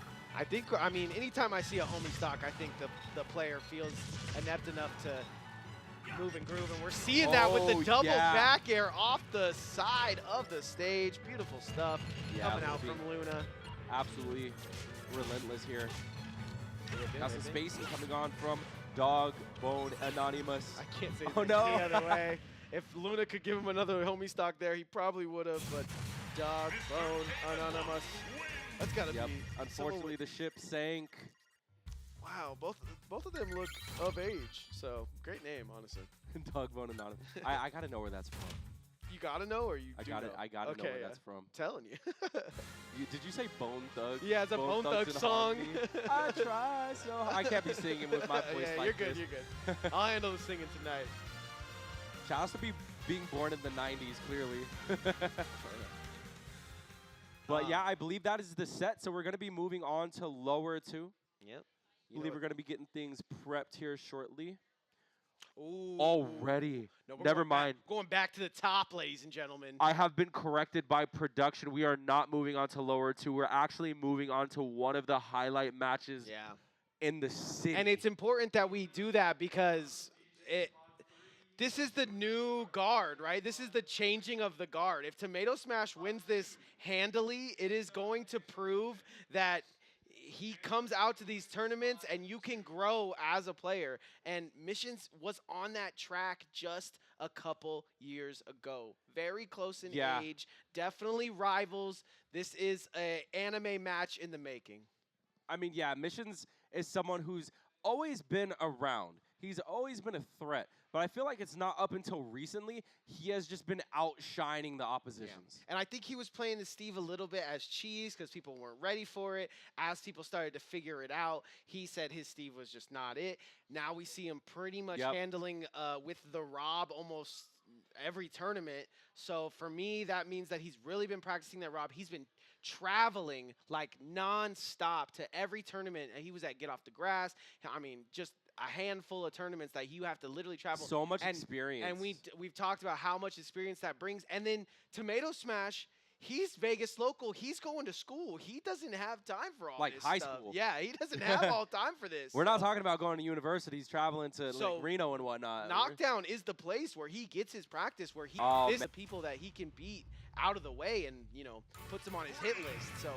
I mean, anytime I see a homie stock, I think the player feels inept enough to move and groove, and we're seeing that with the double back air off the side of the stage. Beautiful stuff coming out from Luna. Absolutely relentless here. Now some spacing coming on from Dog Bone Anonymous. I can't say the other way. If Luna could give him another homie stock there, he probably would have, but Dog Bone Anonymous. That's gotta be. Unfortunately, the ship sank. Wow, both of them look of age. So great name, honestly. Dog Bone Anonymous. I gotta know where that's from. You gotta know, or you? I gotta know where that's from. Telling you. Did you say Bone Thug? Yeah, it's a Bone Thug song. I try so hard. I can't be singing with my voice like this. You're good. I'll handle the singing tonight. Shout out to being born in the 90s, clearly. But yeah, I believe that is the set, so we're going to be moving on to lower 2. Yep. I believe we're going to be getting things prepped here shortly. Ooh. Already. No, Never mind. Going back to the top, ladies and gentlemen. I have been corrected by production. We are not moving on to lower 2. We're actually moving on to one of the highlight matches in the city. And it's important that we do that because this is the new guard, right? This is the changing of the guard. If Tomato Smash wins this handily, it is going to prove that he comes out to these tournaments and you can grow as a player. And Missions was on that track just a couple years ago. Very close in age, definitely rivals. This is an anime match in the making. I mean, yeah, Missions is someone who's always been around. he's always been a threat. But I feel like it's not up until recently. He has just been outshining the oppositions. Yeah. And I think he was playing the Steve a little bit as cheese because people weren't ready for it. As people started to figure it out, he said his Steve was just not it. Now we see him pretty much handling with the Rob almost every tournament. So for me, that means that he's really been practicing that Rob. He's been traveling like nonstop to every tournament. He was at Get Off the Grass. I mean, just a handful of tournaments that you have to literally travel. So much experience. And we've talked about how much experience that brings. And then Tomato Smash, he's Vegas local. He's going to school. He doesn't have time for all like this high stuff. school. Yeah, he doesn't have all time for this. We're not talking about going to universities, traveling to like Reno and whatnot. KNOCKDOWN is the place where he gets his practice, where he is the people that he can beat out of the way and, you know, puts him on his hit list. So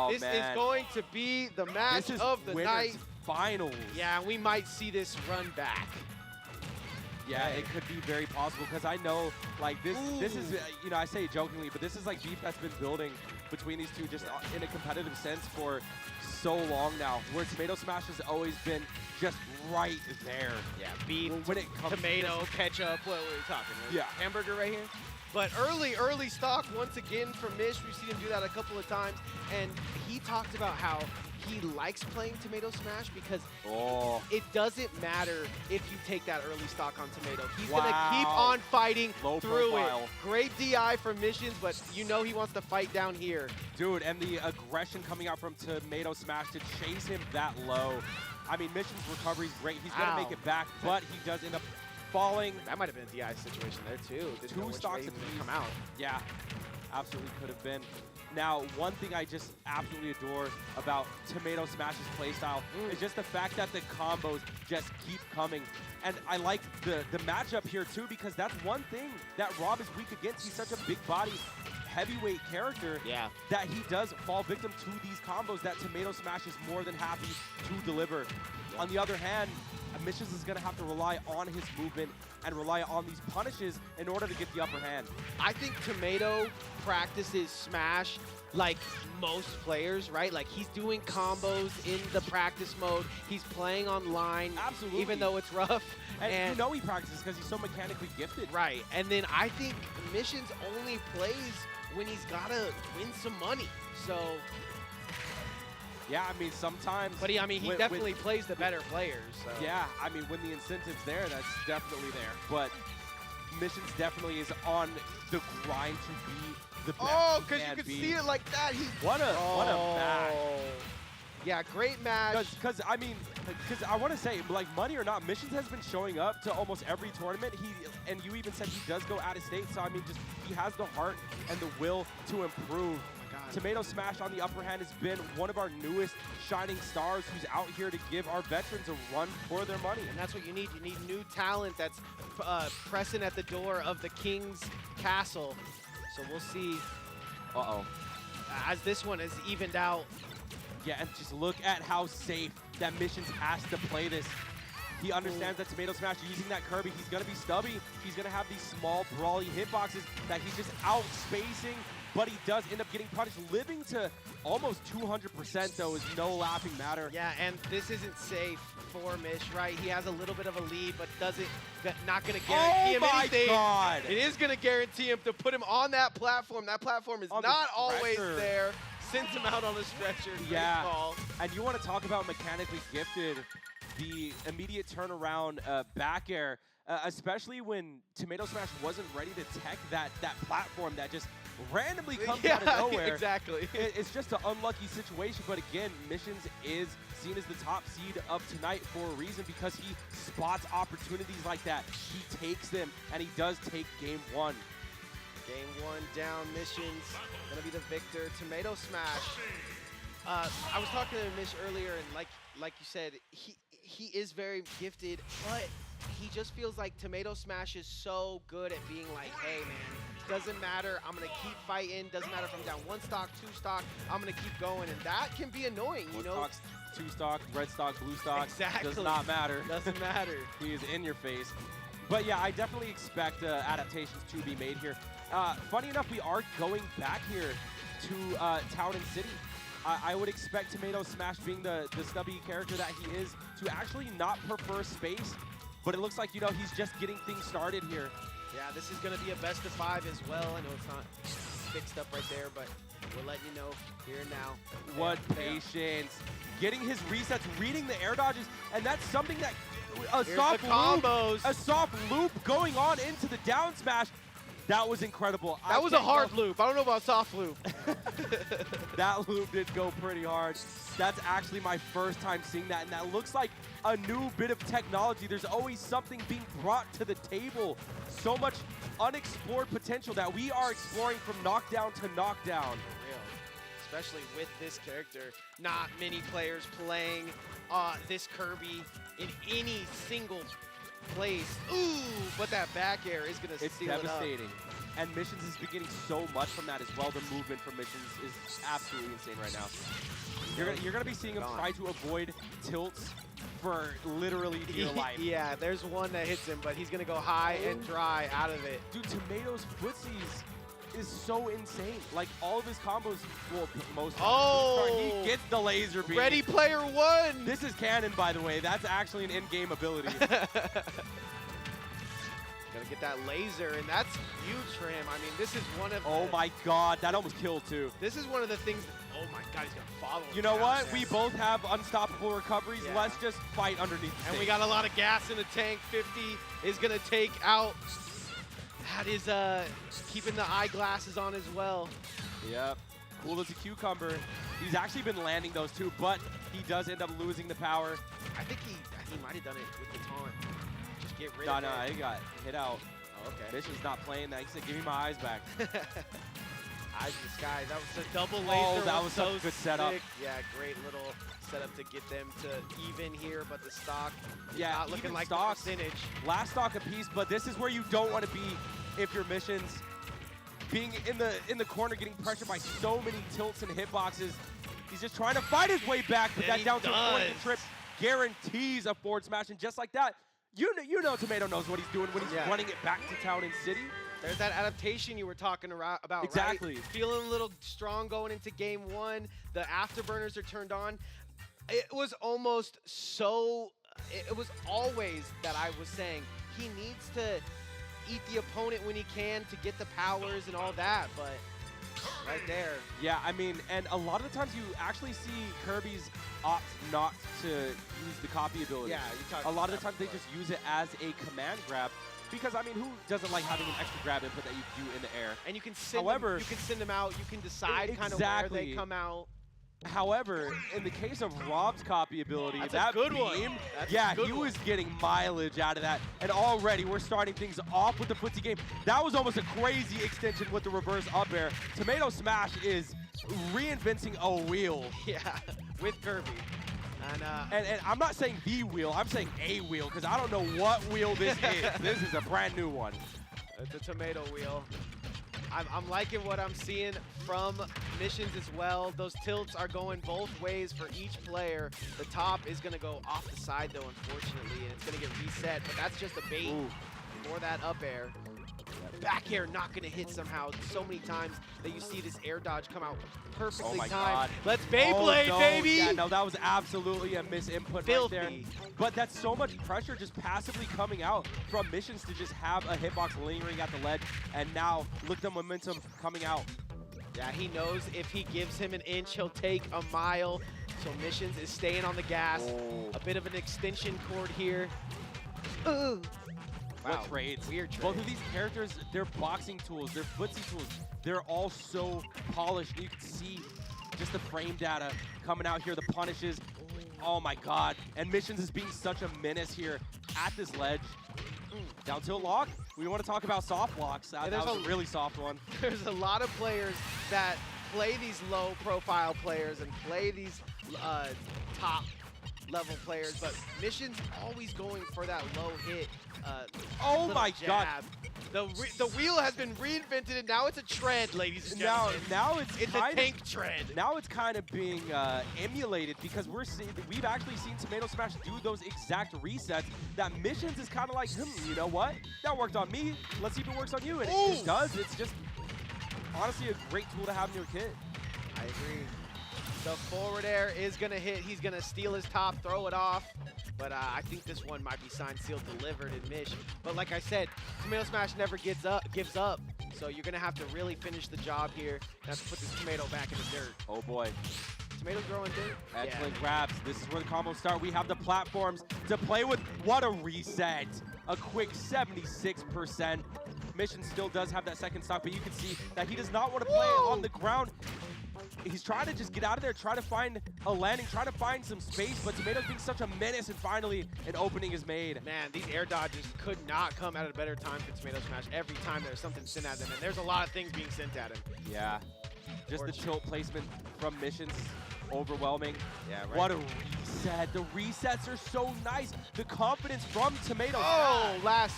this is going to be the match of the night. Finals. Yeah, we might see this run back. Yeah, it could be very possible because I know, like, this is, you know, I say it jokingly, but this is like beef that's been building between these two just in a competitive sense for so long now, where Tomato Smash has always been just right there. Yeah, beef, when it comes tomato, ketchup, what are we talking? Yeah. Hamburger right here? But early stock once again from Mish. We've seen him do that a couple of times. And he talked about how he likes playing Tomato Smash because it doesn't matter if you take that early stock on Tomato. He's going to keep on fighting through it. Great DI from Missions, but you know he wants to fight down here. Dude, and the aggression coming out from Tomato Smash to chase him that low. I mean, Missions' recovery is great. He's going to make it back, but he does end up falling. That might have been a DI situation there, too. Two stocks to come out. Yeah, absolutely could have been. Now, one thing I just absolutely adore about Tomato Smash's playstyle is just the fact that the combos just keep coming. And I like the matchup here, too, because that's one thing that Rob is weak against. He's such a big body, heavyweight character that he does fall victim to these combos that Tomato Smash is more than happy to deliver. On the other hand, Missions is going to have to rely on his movement and rely on these punishes in order to get the upper hand. I think Tomato practices Smash like most players, right? Like he's doing combos in the practice mode. He's playing online, even though it's rough. And you know he practices because he's so mechanically gifted. Right. And then I think Missions only plays when he's got to win some money. So... yeah, I mean, sometimes... but he definitely plays the better players. So. Yeah, I mean, when the incentive's there, that's definitely there. But Missions definitely is on the grind to be the best. Oh, because you can see it like that. What a match. Yeah, great match. Because I want to say, like, money or not, Missions has been showing up to almost every tournament. And you even said he does go out of state. So, I mean, just he has the heart and the will to improve. Tomato Smash on the upper hand has been one of our newest shining stars who's out here to give our veterans a run for their money. And that's what you need. You need new talent that's pressing at the door of the King's Castle. So we'll see. As this one is evened out. Yeah, and just look at how safe that Missions has to play this. He understands that Tomato Smash, using that Kirby, he's going to be stubby. He's going to have these small, brawly hitboxes that he's just out-spacing. But he does end up getting punished, living to almost 200%, though, is no laughing matter. Yeah, and this isn't safe for Mish, right? He has a little bit of a lead, but not going to guarantee him anything. God. It is going to guarantee him to put him on that platform. That platform is not always there. Sends him out on the stretcher. Yeah, and you want to talk about mechanically gifted, the immediate turnaround back air, especially when Tomato Smash wasn't ready to tech that platform that just randomly comes out of nowhere. Exactly. It's just an unlucky situation, but again, Missions is seen as the top seed of tonight for a reason because he spots opportunities like that. He takes them, and he does take game one. Game one down, Missions gonna be the victor. Tomato Smash. I was talking to Mish earlier, and like you said, he is very gifted, but he just feels like Tomato Smash is so good at being like, hey man, doesn't matter, I'm gonna keep fighting, doesn't matter if I'm down 1 stock, 2 stock, I'm gonna keep going, and that can be annoying, you know? 1 stock, 2 stock, red stock, blue stock, exactly. Does not matter. Doesn't matter. He is in your face. But yeah, I definitely expect adaptations to be made here. Funny enough, we are going back here to Town and City. I would expect Tomato Smash, being the stubby character that he is, to actually not prefer space. but it looks like, you know, he's just getting things started here. Yeah, this is going to be a best of 5 as well. I know it's not fixed up right there, but we're letting you know here and now. What patience. Getting his resets, reading the air dodges, and that's something that a soft loop going on into the down smash. That was incredible. That was a hard loop. I don't know about soft loop. That loop did go pretty hard. That's actually my first time seeing that, and that looks like a new bit of technology. There's always something being brought to the table. So much unexplored potential that we are exploring from knockdown to knockdown. Especially with this character. Not many players playing this Kirby in any single place. Ooh, but that back air is going to seal it up. It's devastating. And Missions is beginning so much from that as well. The movement from Missions is absolutely insane right now. You're gonna be seeing him try to avoid tilts for literally dear life. Yeah, there's one that hits him, but he's going to go high and dry out of it. Dude, Tomato's footsies is so insane. Like, all of his combos, well, most of them, he gets the laser beam. Ready Player One! This is canon, by the way. That's actually an in-game ability. Gonna get that laser, and that's huge for him. I mean, this is one of Oh my god, that almost killed, too. This is one of the things oh my god, he's gonna follow him. You know what? We both have unstoppable recoveries. Yeah. Let's just fight underneath the And we got a lot of gas in the tank. 50 is gonna take out. That is keeping the eyeglasses on as well. Yep. Cool as a cucumber. He's actually been landing those too, but he does end up losing the power. I think he might have done it with the taunt. Just get rid of it. No, he got hit out. Oh, okay. Mission's not playing that. He said, give me my eyes back. Eyes in the sky. That was a double laser. Oh, that was such a good setup. Yeah, great little setup to get them to even here, but the stock not looking like stock, the percentage. Last stock apiece, but this is where you don't want to be if your Missions being in the corner, getting pressured by so many tilts and hitboxes. He's just trying to fight his way back, but that down to forward trip guarantees a forward smash, and just like that, you know Tomato knows what he's doing when he's running it back to town and city. There's that adaptation you were talking about, exactly. Right? Feeling a little strong going into game 1. The afterburners are turned on. It was almost so, it was always that I was saying he needs to eat the opponent when he can to get the powers and all that, but right there. Yeah, I mean, and a lot of the times you actually see Kirby's opt not to use the copy ability. Yeah, a lot of the times they just use it as a command grab. Because, I mean, who doesn't like having an extra grab input that you do in the air? And you can send them out. You can decide kind of where they come out. However, in the case of Rob's copy ability, that's that a good beam, one. he was getting mileage out of that. And already we're starting things off with the footsie game. That was almost a crazy extension with the reverse up air. Tomato Smash is reinventing a wheel. Yeah, with Kirby. And I'm not saying the wheel, I'm saying a wheel, because I don't know what wheel this is. This is a brand new one. It's a tomato wheel. I'm liking what I'm seeing from Missions as well. Those tilts are going both ways for each player. The top is going to go off the side, though, unfortunately, and it's going to get reset, but that's just a bait for that up air. Back air not going to hit somehow. So many times that you see this air dodge come out perfectly timed. God. Let's Beyblade, baby! Yeah, no, that was absolutely a misinput right there. But that's so much pressure just passively coming out from Missions to just have a hitbox lingering at the ledge. And now, look at the momentum coming out. Yeah, he knows if he gives him an inch, he'll take a mile. So Missions is staying on the gas. A bit of an extension cord here. Wow. What trades? Weird trade. Both of these characters, their boxing tools, their footsie tools, they're all so polished. You can see just the frame data coming out here, the punishes. Oh my god. And Missions is being such a menace here at this ledge. Down tilt lock. We want to talk about soft locks. That was a really soft one. There's a lot of players that play these low profile players and play these top level players, but Missions always going for that low hit. Oh my god. The wheel has been reinvented, and now it's a tread, ladies and gentlemen. Now it's a tank tread. Now it's kind of being emulated because we've actually seen Tomato Smash do those exact resets. That Missions is kind of like, you know what? That worked on me. Let's see if it works on you. And it does. It's just honestly a great tool to have in your kit. I agree. The forward air is going to hit. He's going to steal his top, throw it off. But I think this one might be signed, sealed, delivered in Mish. But like I said, Tomato Smash never gives up. So you're going to have to really finish the job here. Have to put this tomato back in the dirt. Oh, boy. Tomato growing dirt? Excellent grabs. This is where the combos start. We have the platforms to play with. What a reset. A quick 76%. Mission still does have that second stock, but you can see that he does not want to play it on the ground. He's trying to just get out of there, try to find a landing, try to find some space, but Tomato's being such a menace, and finally an opening is made. Man, these air dodges could not come at a better time for Tomato Smash. Every time there's something sent at them, and there's a lot of things being sent at him. Yeah, just the tilt placement from Missions, overwhelming. Yeah, right. What a reset. The resets are so nice. The confidence from Tomato. Oh, last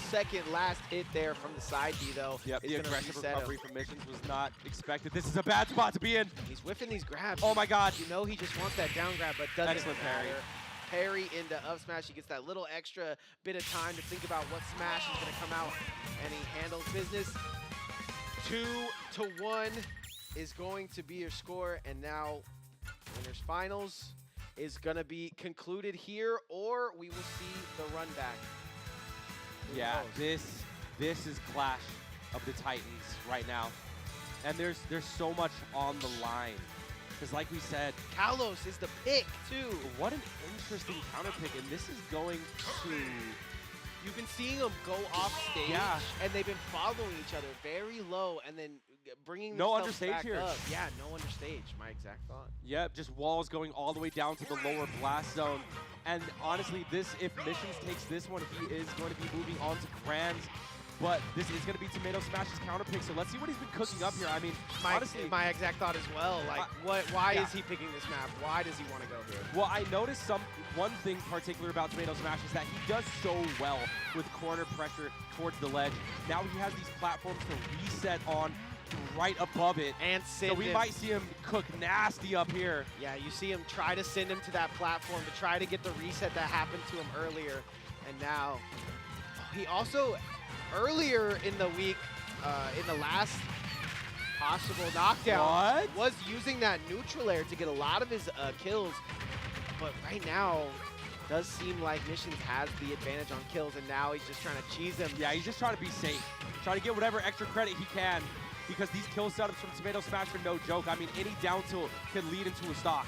hit there from the side B, though. Yep, the aggressive recovery from Missions was not expected. This is a bad spot to be in. He's whiffing these grabs. Oh my God. You know he just wants that down grab, but doesn't Excellent matter. Parry into up smash. He gets that little extra bit of time to think about what smash is going to come out, and he handles business. 2-1 is going to be your score, and now winners finals is going to be concluded here, or we will see the run back. Yeah, this is Clash of the Titans right now. And there's so much on the line. Because like we said, Kalos is the pick, too. What an interesting counter pick, and this is going to... You've been seeing them go off stage, and they've been following each other very low, and then bringing themselves back up. Yeah, no understage, my exact thought. Yep, just walls going all the way down to the lower blast zone. And honestly, if Missions takes this one, he is going to be moving on to Grands. But this is going to be Tomato Smash's counter pick, so let's see what he's been cooking up here. I mean, honestly, my exact thought as well. Like, why is he picking this map? Why does he want to go here? Well, I noticed one thing particular about Tomato Smash is that he does so well with corner pressure towards the ledge. Now he has these platforms to reset on right above it. And send so we might see him cook nasty up here. Yeah, you see him try to send him to that platform to try to get the reset that happened to him earlier. And now, he also... Earlier in the week, in the last possible knockdown, was using that neutral air to get a lot of his kills. But right now, does seem like Missions has the advantage on kills, and now he's just trying to cheese him. Yeah, he's just trying to be safe. Trying to get whatever extra credit he can, because these kill setups from Tomato Smash are no joke. I mean, any down tilt can lead into a stock.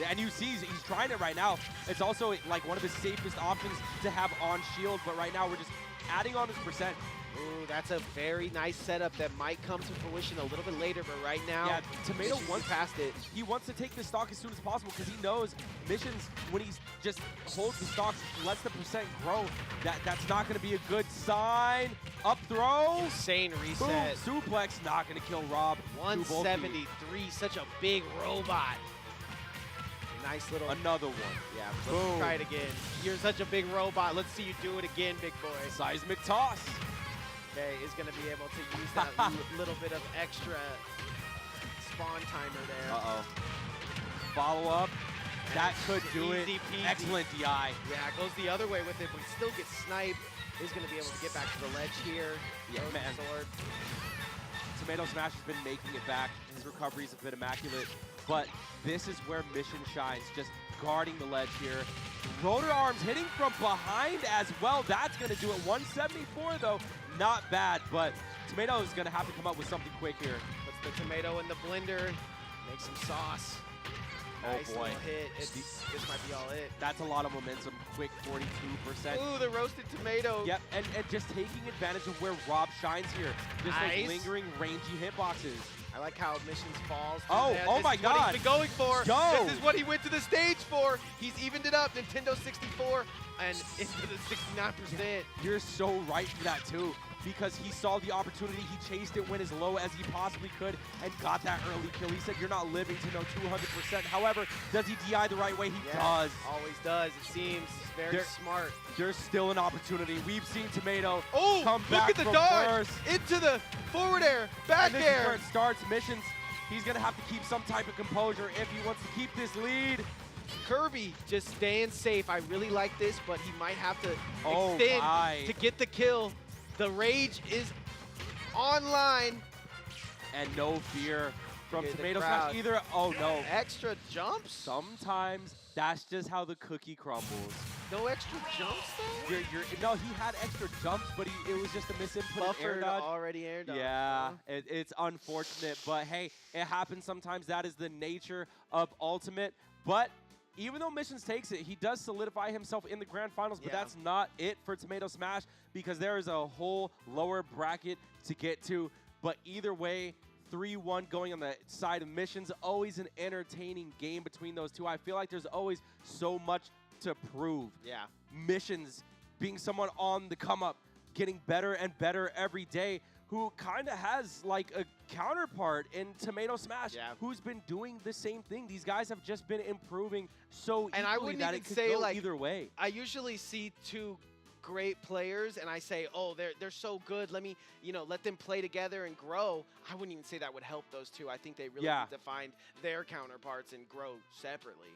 And you see he's trying it right now. It's also like one of the safest options to have on shield, but right now we're just adding on his percent. Ooh, that's a very nice setup that might come to fruition a little bit later, but right now, yeah, Tomato wants past it. He wants to take the stock as soon as possible because he knows Missions, when he just holds the stocks, lets the percent grow, that's not going to be a good sign. Up throw. Insane reset. Boom, suplex, not going to kill Rob. 173, such a big robot. Nice little... Another one. Yeah, let's try it again. You're such a big robot. Let's see you do it again, big boy. Seismic toss. Okay, is going to be able to use that little bit of extra spawn timer there. Uh-oh. Follow up. That could do it. Peasy. Excellent DI. Yeah, it goes the other way with it, but still gets sniped. Is going to be able to get back to the ledge here. Yeah, man. Sword. Tomato Smash has been making it back. His recoveries have been immaculate. But this is where Mission shines, just guarding the ledge here. Rotor arms hitting from behind as well. That's going to do it. 174, though. Not bad, but Tomato is going to have to come up with something quick here. Puts the tomato in the blender. Make some sauce. Nice boy. Hit. This might be all it. That's a lot of momentum. Quick 42%. Ooh, the roasted tomato. Yep, and just taking advantage of where Rob shines here. Just those lingering, rangy hitboxes. I like how Missions falls. Oh my God. This is what he's been going for. Yo. This is what he went to the stage for. He's evened it up. Nintendo 64 and into the 69%. You're so right for that, too. Because he saw the opportunity, he chased it, went as low as he possibly could, and got that early kill. He said, you're not living to know 200%. However, does he DI the right way? He does. Always does, it seems. Very smart. There's still an opportunity. We've seen Tomato come back look at the dodge! Into the forward air, back air. This is where it starts. Missions, he's going to have to keep some type of composure if he wants to keep this lead. Kirby just staying safe. I really like this, but he might have to extend to get the kill. The rage is online. And no fear from Tomato Smash either. Oh, no. Extra jumps? Sometimes that's just how the cookie crumbles. No extra jumps though? No, he had extra jumps, but it was just a misinput air dodge. Already air dodge. Yeah, it's unfortunate, but hey, it happens sometimes. That is the nature of Ultimate. But even though Missions takes it, he does solidify himself in the grand finals, but that's not it for Tomato Smash because there is a whole lower bracket to get to. But either way, 3-1 going on the side of Missions. Always an entertaining game between those two. I feel like there's always so much to prove. Yeah. Missions being someone on the come up, getting better and better every day, who kind of has like a counterpart in Tomato Smash, who's been doing the same thing. These guys have just been improving so and equally that it could go like, either way. I usually see two great players and I say, oh, they're so good. Let me, let them play together and grow. I wouldn't even say that would help those two. I think they really need to find their counterparts and grow separately.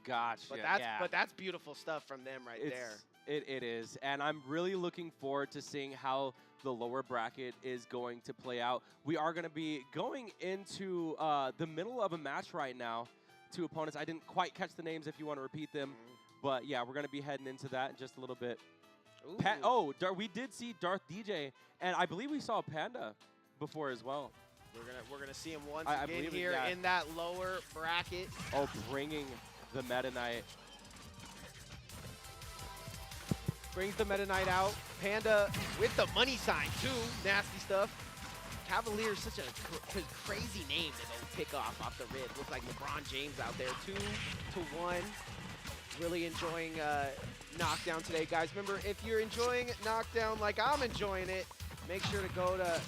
Gotcha. But that's beautiful stuff from them there. It is, and I'm really looking forward to seeing how the lower bracket is going to play out. We are going to be going into the middle of a match right now. Two opponents. I didn't quite catch the names if you want to repeat them, but yeah, we're going to be heading into that in just a little bit. We did see Darth DJ, and I believe we saw Panda before as well. We're gonna see him once again here in that lower bracket. Oh, bringing the Meta Knight. Brings the Meta Knight out. Panda with the money sign, too. Nasty stuff. Cavalier is such a crazy name to go pick off the rib. Looks like LeBron James out there. 2-1. Really enjoying Knockdown today, guys. Remember, if you're enjoying Knockdown like I'm enjoying it, make sure to go to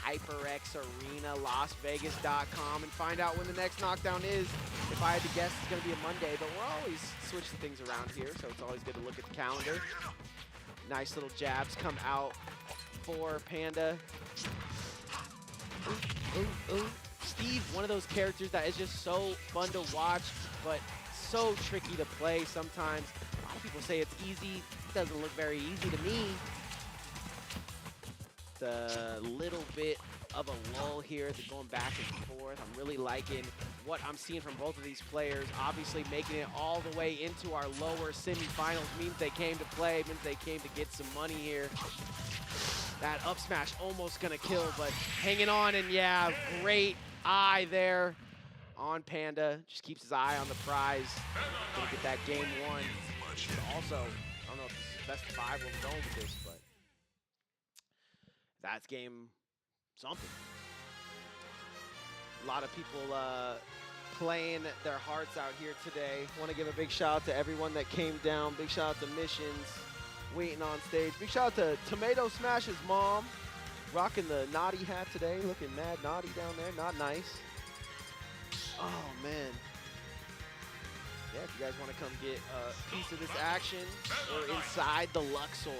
HyperX Arena, LasVegas.com, and find out when the next Knockdown is. If I had to guess, it's going to be a Monday, but we're always switching things around here, so it's always good to look at the calendar. Nice little jabs come out for Panda. Steve, one of those characters that is just so fun to watch, but so tricky to play sometimes. A lot of people say it's easy. It doesn't look very easy to me. A little bit of a lull here. They're going back and forth. I'm really liking what I'm seeing from both of these players. Obviously making it all the way into our lower semifinals means they came to play, means they came to get some money here. That up smash almost gonna kill, but hanging on, and yeah, great eye there on Panda. Just keeps his eye on the prize. Gonna get that game one. Also, I don't know if this is best of 5 where we're going with this, but that's game something. A lot of people playing their hearts out here today. Want to give a big shout out to everyone that came down. Big shout out to Missions waiting on stage. Big shout out to Tomato Smash's mom, rocking the naughty hat today, looking mad naughty down there. Not nice. Oh man. Yeah, if you guys want to come get a piece of this action, we're inside the Luxor.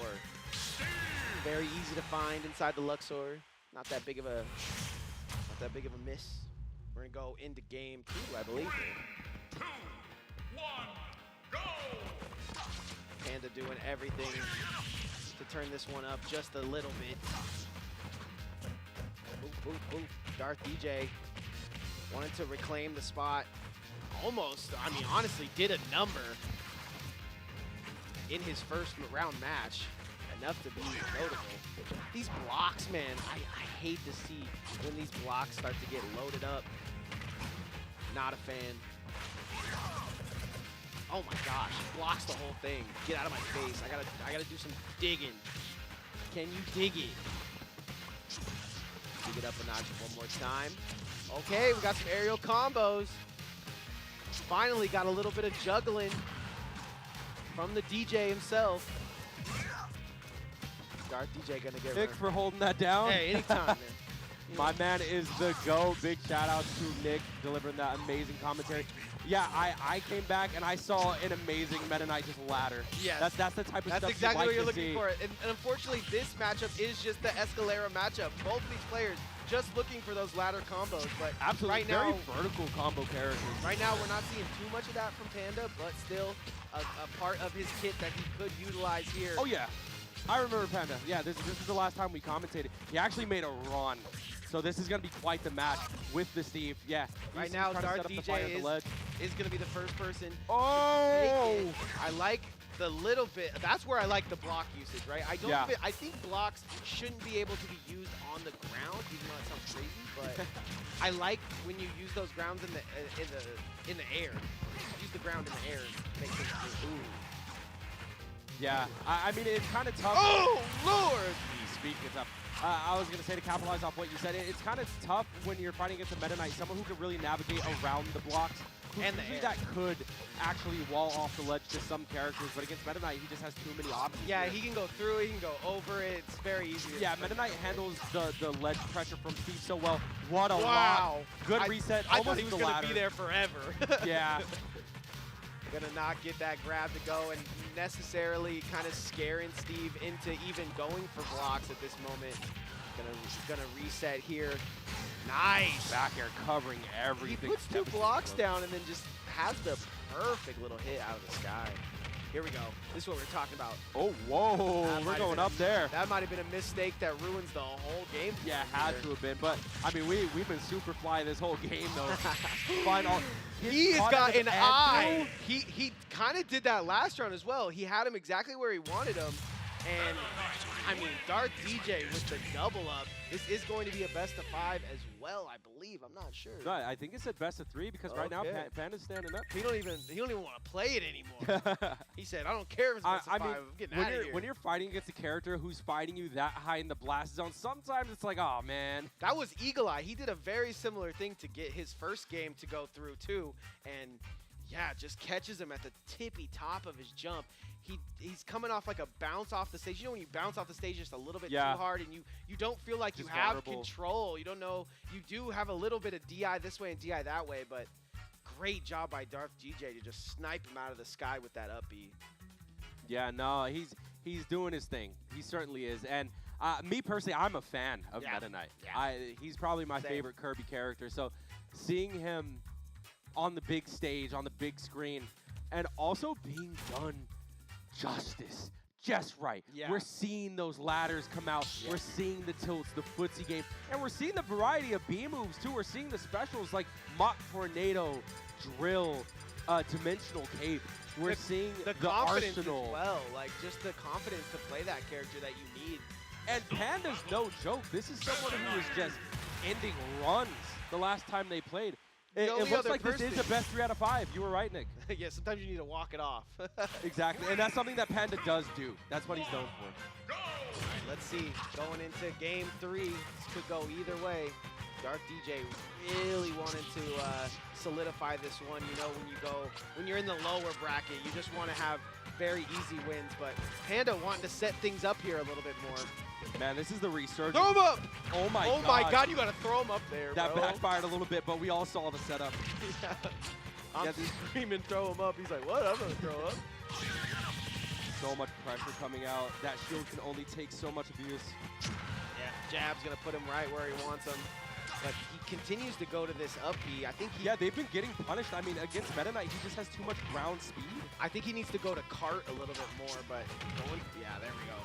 Very easy to find inside the Luxor. Not that big of a miss. We're gonna go into game 2, I believe. 2, 1, go! Panda doing everything to turn this one up just a little bit. Darth DJ wanted to reclaim the spot. Almost, I mean, honestly, did a number in his first round match. Enough to be notable. These blocks, man, I hate to see when these blocks start to get loaded up. Not a fan. Oh my gosh, blocks the whole thing. Get out of my face. I gotta do some digging. Can you dig it? Dig it up a notch one more time. Okay, we got some aerial combos. Finally got a little bit of juggling from the DJ himself. Darth DJ gonna get Nick for holding that down. Hey, anytime, man. My man is the GO. Big shout out to Nick delivering that amazing commentary. Yeah, I came back and I saw an amazing Meta Knight just ladder. Yes. That's the type of That's stuff exactly like what you're to looking see. for. And unfortunately, this matchup is just the Escalera matchup. Both of these players just looking for those ladder combos. But absolutely, right very now, vertical combo characters. Right now, we're not seeing too much of that from Panda, but still a part of his kit that he could utilize here. Oh yeah, I remember Panda. Yeah, this is the last time we commentated. He actually made a run So this is going to be quite the match with the Steve. Yeah. Right now, Darth DJ is going to be the first person to take it. I like the little bit. That's where I like the block usage, right? I don't. I think blocks shouldn't be able to be used on the ground, even though that sounds crazy. But I like when you use those grounds in the air. Use the ground in the air. Make things ooh. Yeah. I mean, it's kind of tough. Oh Lord! Speaking of tough. I was going to say, to capitalize off what you said, it's kind of tough when you're fighting against a Meta Knight, someone who can really navigate around the blocks. And that could actually wall off the ledge to some characters, but against Meta Knight, he just has too many options. Yeah, he can go through it, he can go over it. It's very easy. Yeah, Meta Knight handles the ledge pressure from Steve so well. What a lot. Good reset. I thought he was going to be there forever. Yeah. Gonna not get that grab to go and necessarily kind of scaring Steve into even going for blocks at this moment. Gonna reset here. Nice. Back air covering everything. He puts 2 blocks down and then just has the perfect little hit out of the sky. Here we go. This is what we're talking about. Oh, whoa. We're going up there. That might have been a mistake that ruins the whole game. Yeah, had to have been. But, I mean, we've been super fly this whole game, though. He's got an eye. He kind of did that last round as well. He had him exactly where he wanted him. And, I mean, Darth DJ with the double up. This is going to be a best of 5 as well, I believe. I'm not sure. No, I think it's a best of 3 because right now Panda's standing up. He don't even want to play it anymore. He said, I don't care if it's best of 5. I'm getting out of here. When you're fighting against a character who's fighting you that high in the blast zone, sometimes it's like, oh, man. That was Eagle Eye. He did a very similar thing to get his first game to go through, too. And, yeah, just catches him at the tippy top of his jump. He's coming off like a bounce off the stage. You know when you bounce off the stage just a little bit too hard and you don't feel like you have control. You don't know. You do have a little bit of DI this way and DI that way, but great job by Darth DJ to just snipe him out of the sky with that up B. Yeah, no, he's doing his thing. He certainly is. And me personally, I'm a fan of Meta Knight. Yeah. He's probably my favorite Kirby character. So seeing him on the big stage, on the big screen, and also being done just right. Yeah. We're seeing those ladders come out. Yeah. We're seeing the tilts, the footsie game, and we're seeing the variety of B moves too. We're seeing the specials like Mock Tornado, Drill, Dimensional Cape. We're seeing the confidence arsenal as well, like just the confidence to play that character that you need. And Panda's no joke. This is someone who was just ending runs the last time they played. It looks like this is a best 3 out of 5. You were right, Nick. Yeah, sometimes you need to walk it off. Exactly, and that's something that Panda does do. That's what he's known for. All right, let's see. Going into game 3, this could go either way. Darth DJ really wanted to solidify this one. You know, when you're in the lower bracket, you just want to have very easy wins. But Panda wanting to set things up here a little bit more. Man, this is the resurgence. Throw him up! Oh my god. Oh my god, you gotta throw him up there, That backfired a little bit, but we all saw the setup. I'm screaming, throw him up. He's like, what? I'm gonna throw up. So much pressure coming out. That shield can only take so much abuse. Yeah, jab's gonna put him right where he wants him. But he continues to go to this up B. I think yeah, they've been getting punished. I mean, against Meta Knight, he just has too much ground speed. I think he needs to go to cart a little bit more, but yeah, there we go.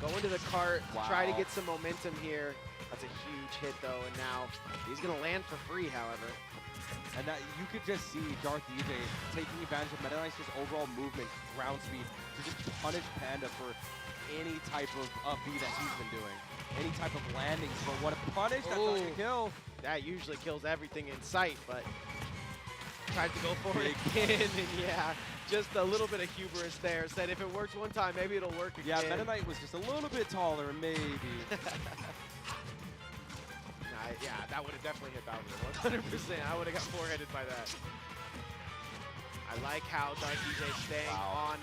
Going to the cart to try to get some momentum here. That's a huge hit, though, and now he's going to land for free, however. And that you could just see Darth DJ taking advantage of Meta Knight's just overall movement, ground speed, to just punish Panda for any type of up B that he's been doing. Any type of landings, but what a punish, that's not gonna kill. That usually kills everything in sight, but tried to go for it again, and yeah, just a little bit of hubris there. Said if it works one time, maybe it'll work again. Yeah, Meta Knight was just a little bit taller, maybe. Yeah, that would have definitely hit Bowser, 100%. I would have got foreheaded by that. I like how Darth DJ staying on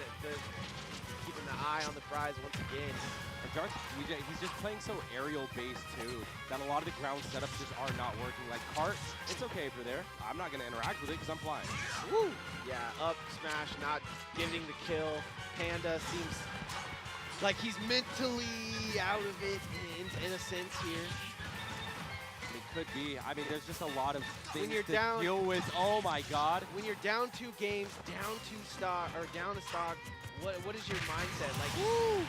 keeping the eye on the prize once again. And Darth DJ, he's just playing so aerial-based too, that a lot of the ground setups just are not working. Like cart, it's okay for there. I'm not gonna interact with it because I'm flying. Woo! Yeah, up smash, not getting the kill. Panda seems like he's mentally out of it in a sense here. It could be. I mean, there's just a lot of things to deal with. Oh my god. When you're down 2 games, down a stock, what is your mindset? Like,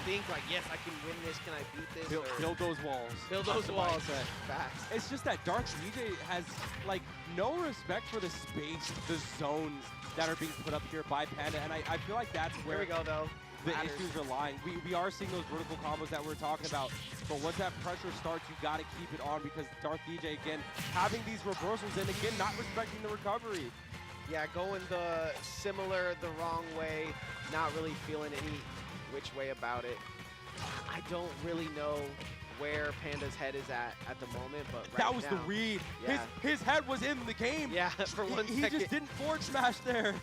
think like, yes, I can win this. Can I beat this? Build those walls. Build those walls. Facts. It's just that Dark DJ has like no respect for the space, the zones that are being put up here by Panda, and I feel like that's where Here we go, though. the issues are lying. We are seeing those vertical combos that we're talking about, but once that pressure starts, you got to keep it on because Dark DJ, again, having these reversals and, again, not respecting the recovery. Yeah, going the wrong way, not really feeling any which way about it. I don't really know where Panda's head is at the moment, but right that was now, the read. Yeah. His head was in the game. Yeah, for 1 second. He just didn't forward smash there.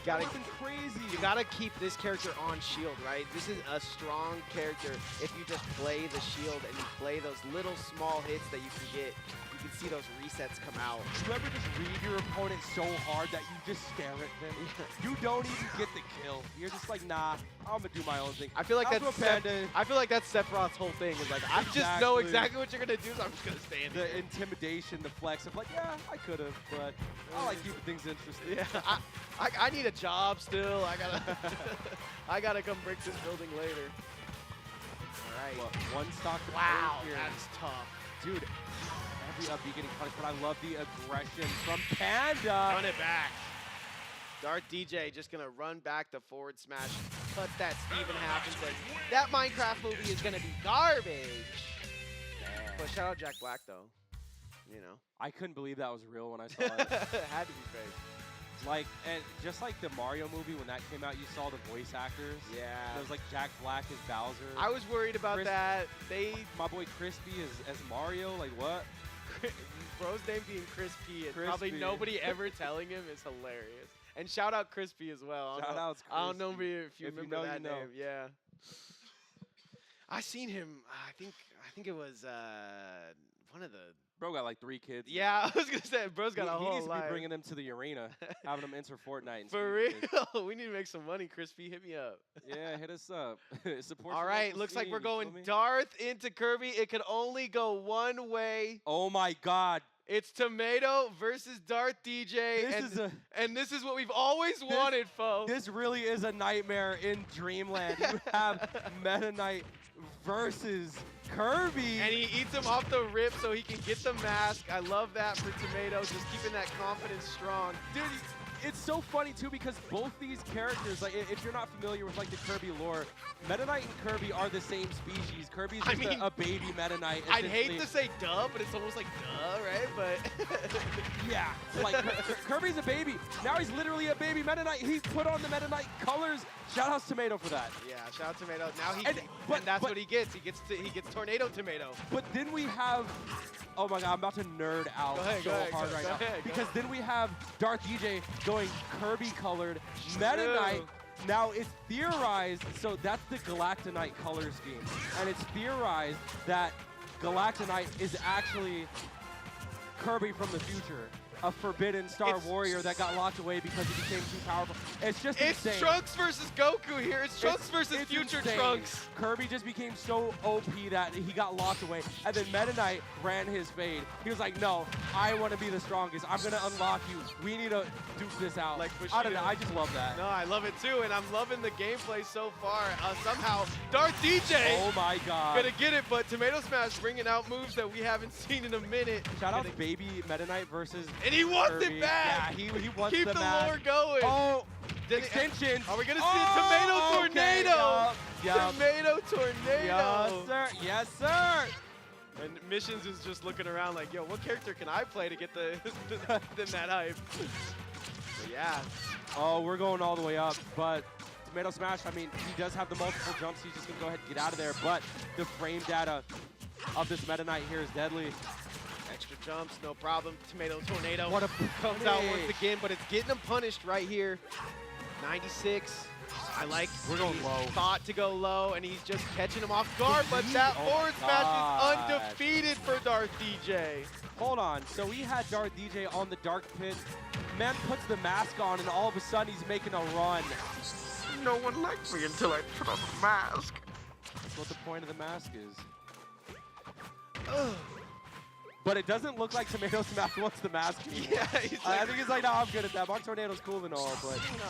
That Gotta, wasn't crazy. You gotta keep this character on shield, right? This is a strong character. If you just play the shield and you play those little small hits that you can get, you can see those resets come out. You ever just read your opponent so hard that you just stare at them? You don't even get the kill. You're just like, nah, I'm gonna do my own thing. I feel like that's Panda. I feel like that's Sephiroth's whole thing. Is like, I just know exactly what you're gonna do, so I'm just gonna stand the here. intimidation, the flex of like, yeah, I could have, but I like keeping things interesting. Yeah, I need a job still. I gotta come break this building later. All right. What, one stock. Wow, here. that's tough, dude. Every up B getting punished, but I love the aggression from Panda. Run it back. Dark DJ just gonna run back the forward smash, cut that Steve in half and says, that Minecraft movie is gonna be garbage. But shout out Jack Black though, you know. I couldn't believe that was real when I saw it. Had to be fake. Like, and just like the Mario movie, when that came out, you saw the voice actors. Yeah. It was like Jack Black as Bowser. I was worried about that. My boy Crispy as Mario, like what? Bro's name being Crispy and probably nobody ever telling him is hilarious. And shout out Crispy as well. Shout out Crispy. I don't know if you remember that you know. name. Yeah. I seen him. I think it was one of the. Bro got like 3 kids. Yeah, I was gonna say, bro's got a whole He needs to life. be bringing them to the arena, having them enter Fortnite. And For real, we need to make some money. Crispy, hit me up. Yeah, hit us up. Support. All right, looks like we're going Darth into Kirby. It could only go one way. Oh my God. It's Tomato versus Darth DJ, and this is what we've always wanted, Fo. This really is a nightmare in Dreamland. You have Meta Knight versus Kirby. And he eats him off the rip so he can get the mask. I love that for Tomato, just keeping that confidence strong. Dude, it's so funny too because both these characters, like if you're not familiar with like the Kirby lore, Meta Knight and Kirby are the same species. Kirby's just a baby Meta Knight. I'd hate to say duh, but it's almost like duh, right? But yeah, like Kirby's a baby. Now he's literally a baby Meta Knight. He put on the Meta Knight colors. Shout out Tomato for that. Yeah, shout out Tomato. Now and that's what he gets. He gets Tornado Tomato. But then we have. Oh my God, I'm about to nerd out hard right now. Because then we have Darth DJ going Kirby-colored. Meta Knight, now it's theorized, so that's the Galactonite color scheme. And it's theorized that Galactonite is actually Kirby from the future. A forbidden Star Warrior that got locked away because he became too powerful. It's just insane. It's Trunks versus Goku here. It's Trunks versus future insane. Trunks. Kirby just became so OP that he got locked away. And then Meta Knight ran his fade. He was like, no, I want to be the strongest. I'm going to unlock you. We need to duke this out. Like I don't know. I just love that. No, I love it too. And I'm loving the gameplay so far. Somehow, Darth DJ. Oh my God. Gonna get it, but Tomato Smash bringing out moves that we haven't seen in a minute. Shout out to baby Meta Knight versus And he wants Kirby. it back. Yeah, he wants Keep the lore going. Oh, extension. Are we gonna see Tomato Tornado? Yup. Tomato Tornado. Yes, sir. Yes, sir. And Missions is just looking around like, yo, what character can I play to get them that hype? But yeah. Oh, we're going all the way up, but Tomato Smash, I mean, he does have the multiple jumps. He's just going to go ahead and get out of there, but the frame data of this Meta Knight here is deadly. Extra jumps, no problem. Tomato Tornado What a comes out once again, but it's getting him punished right here. 96. I like We're going low. Thought to go low, and he's just catching him off guard, but that forward smash is undefeated for Darth DJ. Hold on. So we had Darth DJ on the Dark Pit. Man puts the mask on, and all of a sudden he's making a run. No one likes me until I put on the mask. That's what the point of the mask is. Ugh. But it doesn't look like Tomato Smash wants the mask. Yeah, I think it's like, nah, I'm good at that. Box Tornado's cool and all, but no,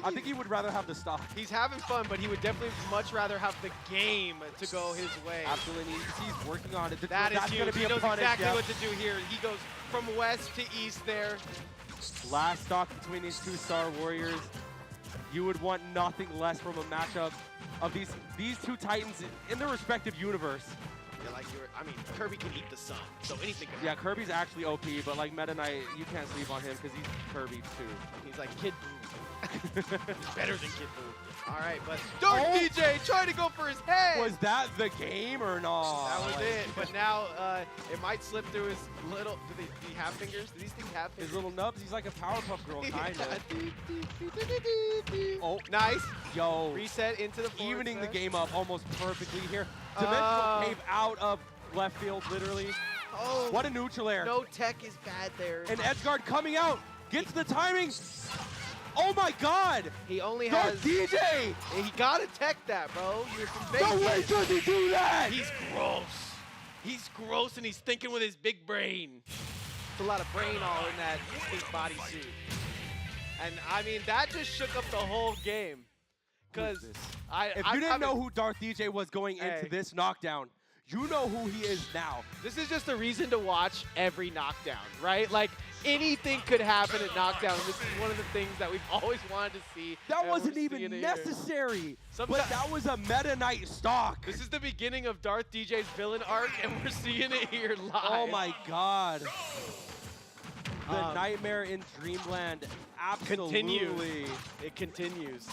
I think he would rather have the stock. He's having fun, but he would definitely much rather have the game to go his way. Absolutely. You can see he's working on it. That's going to be he a knows punish. exactly what to do here. He goes from west to east there. Last stock between these two Star Warriors. You would want nothing less from a matchup of these two Titans in their respective universe. Yeah, like I mean, Kirby can eat the sun, so anything can happen. Yeah, Kirby's actually OP, but like Meta Knight, you can't sleep on him because he's Kirby too. He's like Kid Buu. He's better than Kid Buu. All right, but Dark DJ trying to go for his head. Was that the game or not? That was it. But now it might slip through his little. Do he have fingers? Do these things have fingers? His little nubs. He's like a Powerpuff Girl, kind of. Oh, nice. Yo. Reset into the forward evening set. the game up almost perfectly here. Dimensional cave out of left field, literally. Oh. What a neutral air. No tech is bad there. And Edgeguard coming out. Gets the timing. Oh my God! He only Dark has DJ! He gotta tech that, bro. You're No way does he do that! He's gross. He's gross and he's thinking with his big brain. It's a lot of brain all in that pink bodysuit. And I mean, that just shook up the whole game. Cause if you didn't know who Darth DJ was going into this knockdown, you know who he is now. This is just a reason to watch every knockdown, right? Like, anything could happen at knockdown. This is one of the things that we've always wanted to see. That wasn't even necessary. But that was a Meta Knight stock. This is the beginning of Darth DJ's villain arc, and we're seeing it here live. Oh my God. The nightmare in Dreamland absolutely. It continues.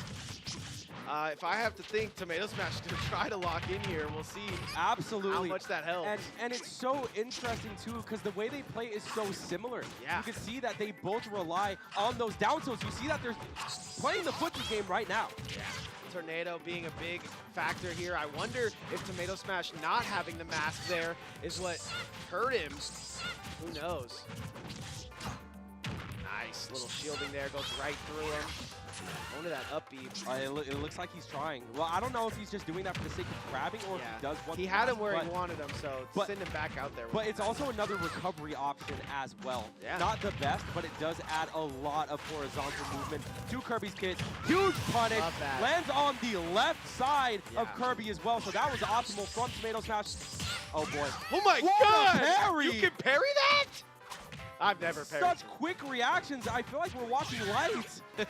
If I have to think, Tomato Smash is going to try to lock in here. We'll see how much that helps. And it's so interesting, too, because the way they play is so similar. Yeah. You can see that they both rely on those down tilts. You see that they're playing the footy game right now. Yeah. Tornado being a big factor here. I wonder if Tomato Smash not having the mask there is what hurt him. Who knows? Nice. Little shielding there. Goes right through him. Onto that up B. It looks like he's trying. Well, I don't know if he's just doing that for the sake of grabbing or if he does want He had him where he wanted him, so send him back out there. But it's also another recovery option as well. Yeah. Not the best, but it does add a lot of horizontal movement to Kirby's kit. Huge punish. Lands on the left side of Kirby as well, so that was optimal from Tomato Smash. Oh, boy. Oh, my God! Parry. You can parry that? I've never parried. Such quick reactions. I feel like we're watching Light. For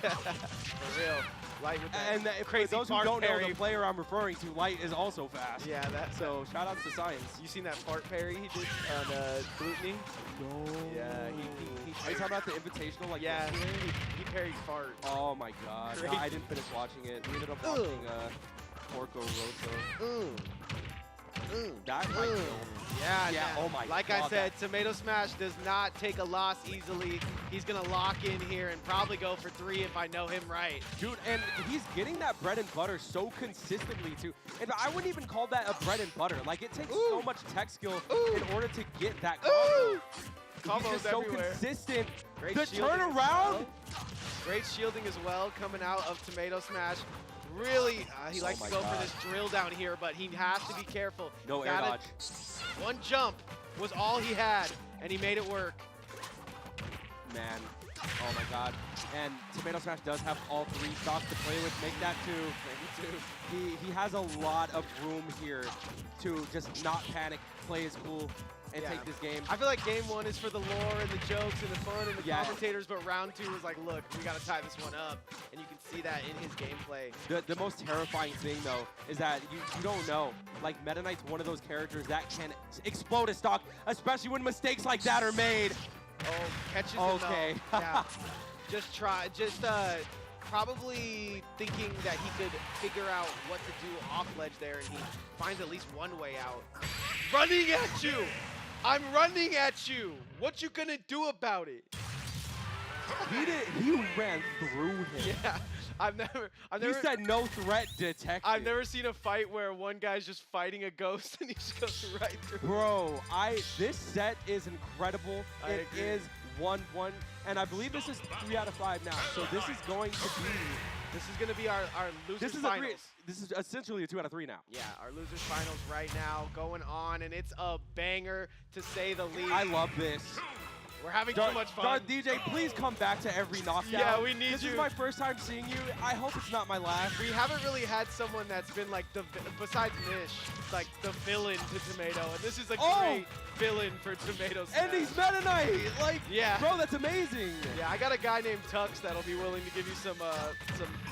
real. Light with that and crazy for those who don't know, the player I'm referring to, Light, is also fast. Yeah, so shout outs to Science. You seen that fart parry he did on Gluteny? No. Yeah, Are you talking about the invitational? Like yeah, he parried fart. Oh my God. No, I didn't finish watching it. We ended up watching Porco Rosso. That might kill. Yeah. Oh my God. Like I said, Tomato Smash does not take a loss easily. He's going to lock in here and probably go for 3 if I know him right. Dude, and he's getting that bread and butter so consistently, too. And I wouldn't even call that a bread and butter. Like, it takes so much tech skill in order to get that combo. Combos he's just so everywhere. Consistent. Great the turnaround. Great shielding as well coming out of Tomato Smash. Really, he likes to go for this drill down here, but he has to be careful. No air dodge. One jump was all he had, and he made it work. Man, oh my God. And Tomato Smash does have all 3 stocks to play with. Make that 2. He has a lot of room here to just not panic, play his cool, and take this game. I feel like game 1 is for the lore and the jokes and the fun and the commentators, but round 2 is like, look, we got to tie this one up, and you can see that in his gameplay. The most terrifying thing, though, is that you don't know. Like, Meta Knight's one of those characters that can explode a stock, especially when mistakes like that are made. Oh, catches him, though. Yeah. Probably thinking that he could figure out what to do off ledge there, and he finds at least one way out. Running at you! I'm running at you! What you gonna do about it? He ran through him. Yeah, I've never. He said no threat detected. I've never seen a fight where one guy's just fighting a ghost and he just goes right through. Bro, this set is incredible. It is 1-1, and I believe this is 3 out of 5 now. So this is going to be. This is going to be our losers finals. this is essentially a 2 out of 3 now. Yeah, our losers finals right now going on, and it's a banger to say the least. I love this. We're having too much fun. Darth DJ, please come back to every knockdown. Yeah, we need This you. is my first time seeing you. I hope it's not my last. We haven't really had someone that's been like besides Nish, like the villain to Tomato, and this is a great villain for Tomato Smash. And he's Meta Knight. Like, yeah, bro, that's amazing. Yeah, I got a guy named Tux that'll be willing to give you some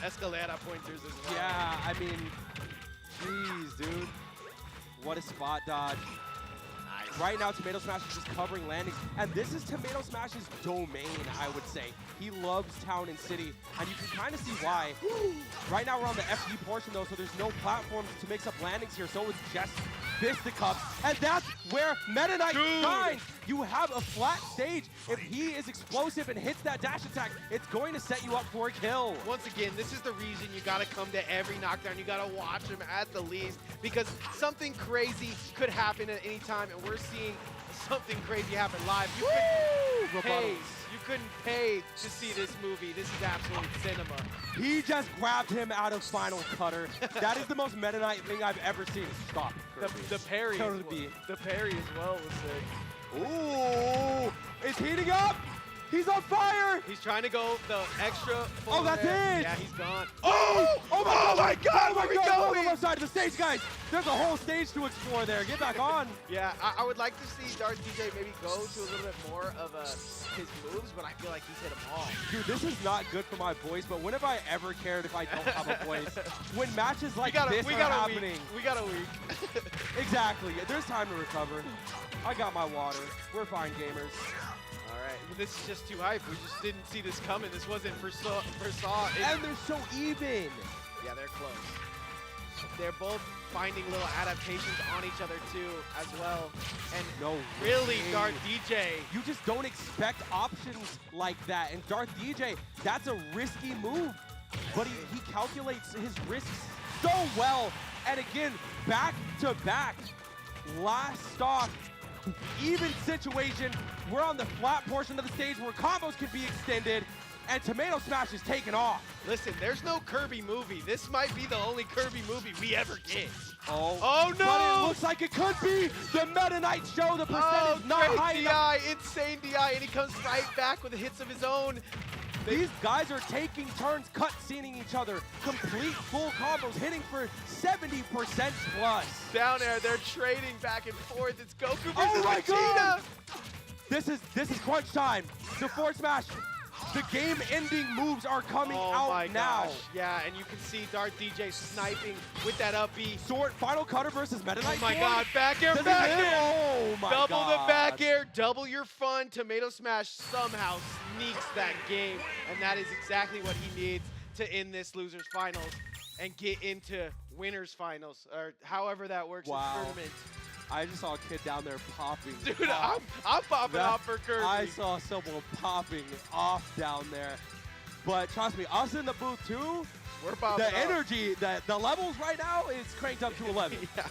Escalada pointers as well. Yeah, I mean, jeez, dude. What a spot dodge. Nice. Right now, Tomato Smash is just covering landings, and this is Tomato Smash's domain, I would say. He loves town and city, and you can kind of see why. Right now, we're on the FG portion, though, so there's no platforms to mix up landings here, so it's just fisticuffs, and that's where Meta Knight shines. You have a flat stage. If he is explosive and hits that dash attack, it's going to set you up for a kill. Once again, this is the reason you got to come to every knockdown. You got to watch him at the least, because something crazy could happen at any time, and we're seeing something crazy happen live. You couldn't pay to see this movie. This is absolute cinema. He just grabbed him out of Final Cutter. That is the most Meta Knight thing I've ever seen. Stop. The parry, the parry as well was sick. Ooh, it's heating up. He's on fire. He's trying to go the extra. Oh, that's it. Yeah, he's gone. Oh my God, where are we going? Left side of the stage, guys. There's a whole stage to explore there. Get back on. Yeah, I would like to see Darth DJ maybe go to a little bit more of his moves, but I feel like he's hit them all. Dude, this is not good for my voice, but when have I ever cared if I don't have a voice? When matches like this are happening. We got a week. Exactly. There's time to recover. I got my water. We're fine, gamers. All right, this is just too hype. We just didn't see this coming. This wasn't foresaw. And they're so even. Yeah, they're close. They're both finding little adaptations on each other too, as well. And no really, way. Darth DJ. You just don't expect options like that. And Darth DJ, that's a risky move, but he calculates his risks so well. And again, back to back, last stock. Even situation, we're on the flat portion of the stage where combos can be extended, and Tomato Smash is taking off. Listen, there's no Kirby movie. This might be the only Kirby movie we ever get. Oh no! But it looks like it could be the Meta Knight show. The percentage not high enough. Insane DI, and he comes right back with the hits of his own. These guys are taking turns cut-scening each other. Complete full combos, hitting for 70% plus. Down air, they're trading back and forth. It's Goku versus Vegeta. God. This is crunch time. The forward smash. The game-ending moves are coming out now. Yeah, and you can see Darth DJ sniping with that up B. Sword, Final Cutter versus Meta Knight. Oh my God, back air, back air. Oh my God. Double the back air, double your fun. Tomato Smash somehow sneaks that game, and that is exactly what he needs to end this losers finals and get into winners finals, or however that works in tournament. I just saw a kid down there popping. Dude, I'm popping off for Kirby. I saw someone popping off down there. But trust me, us in the booth too, we're popping the energy, the levels right now is cranked up to 11. Yeah.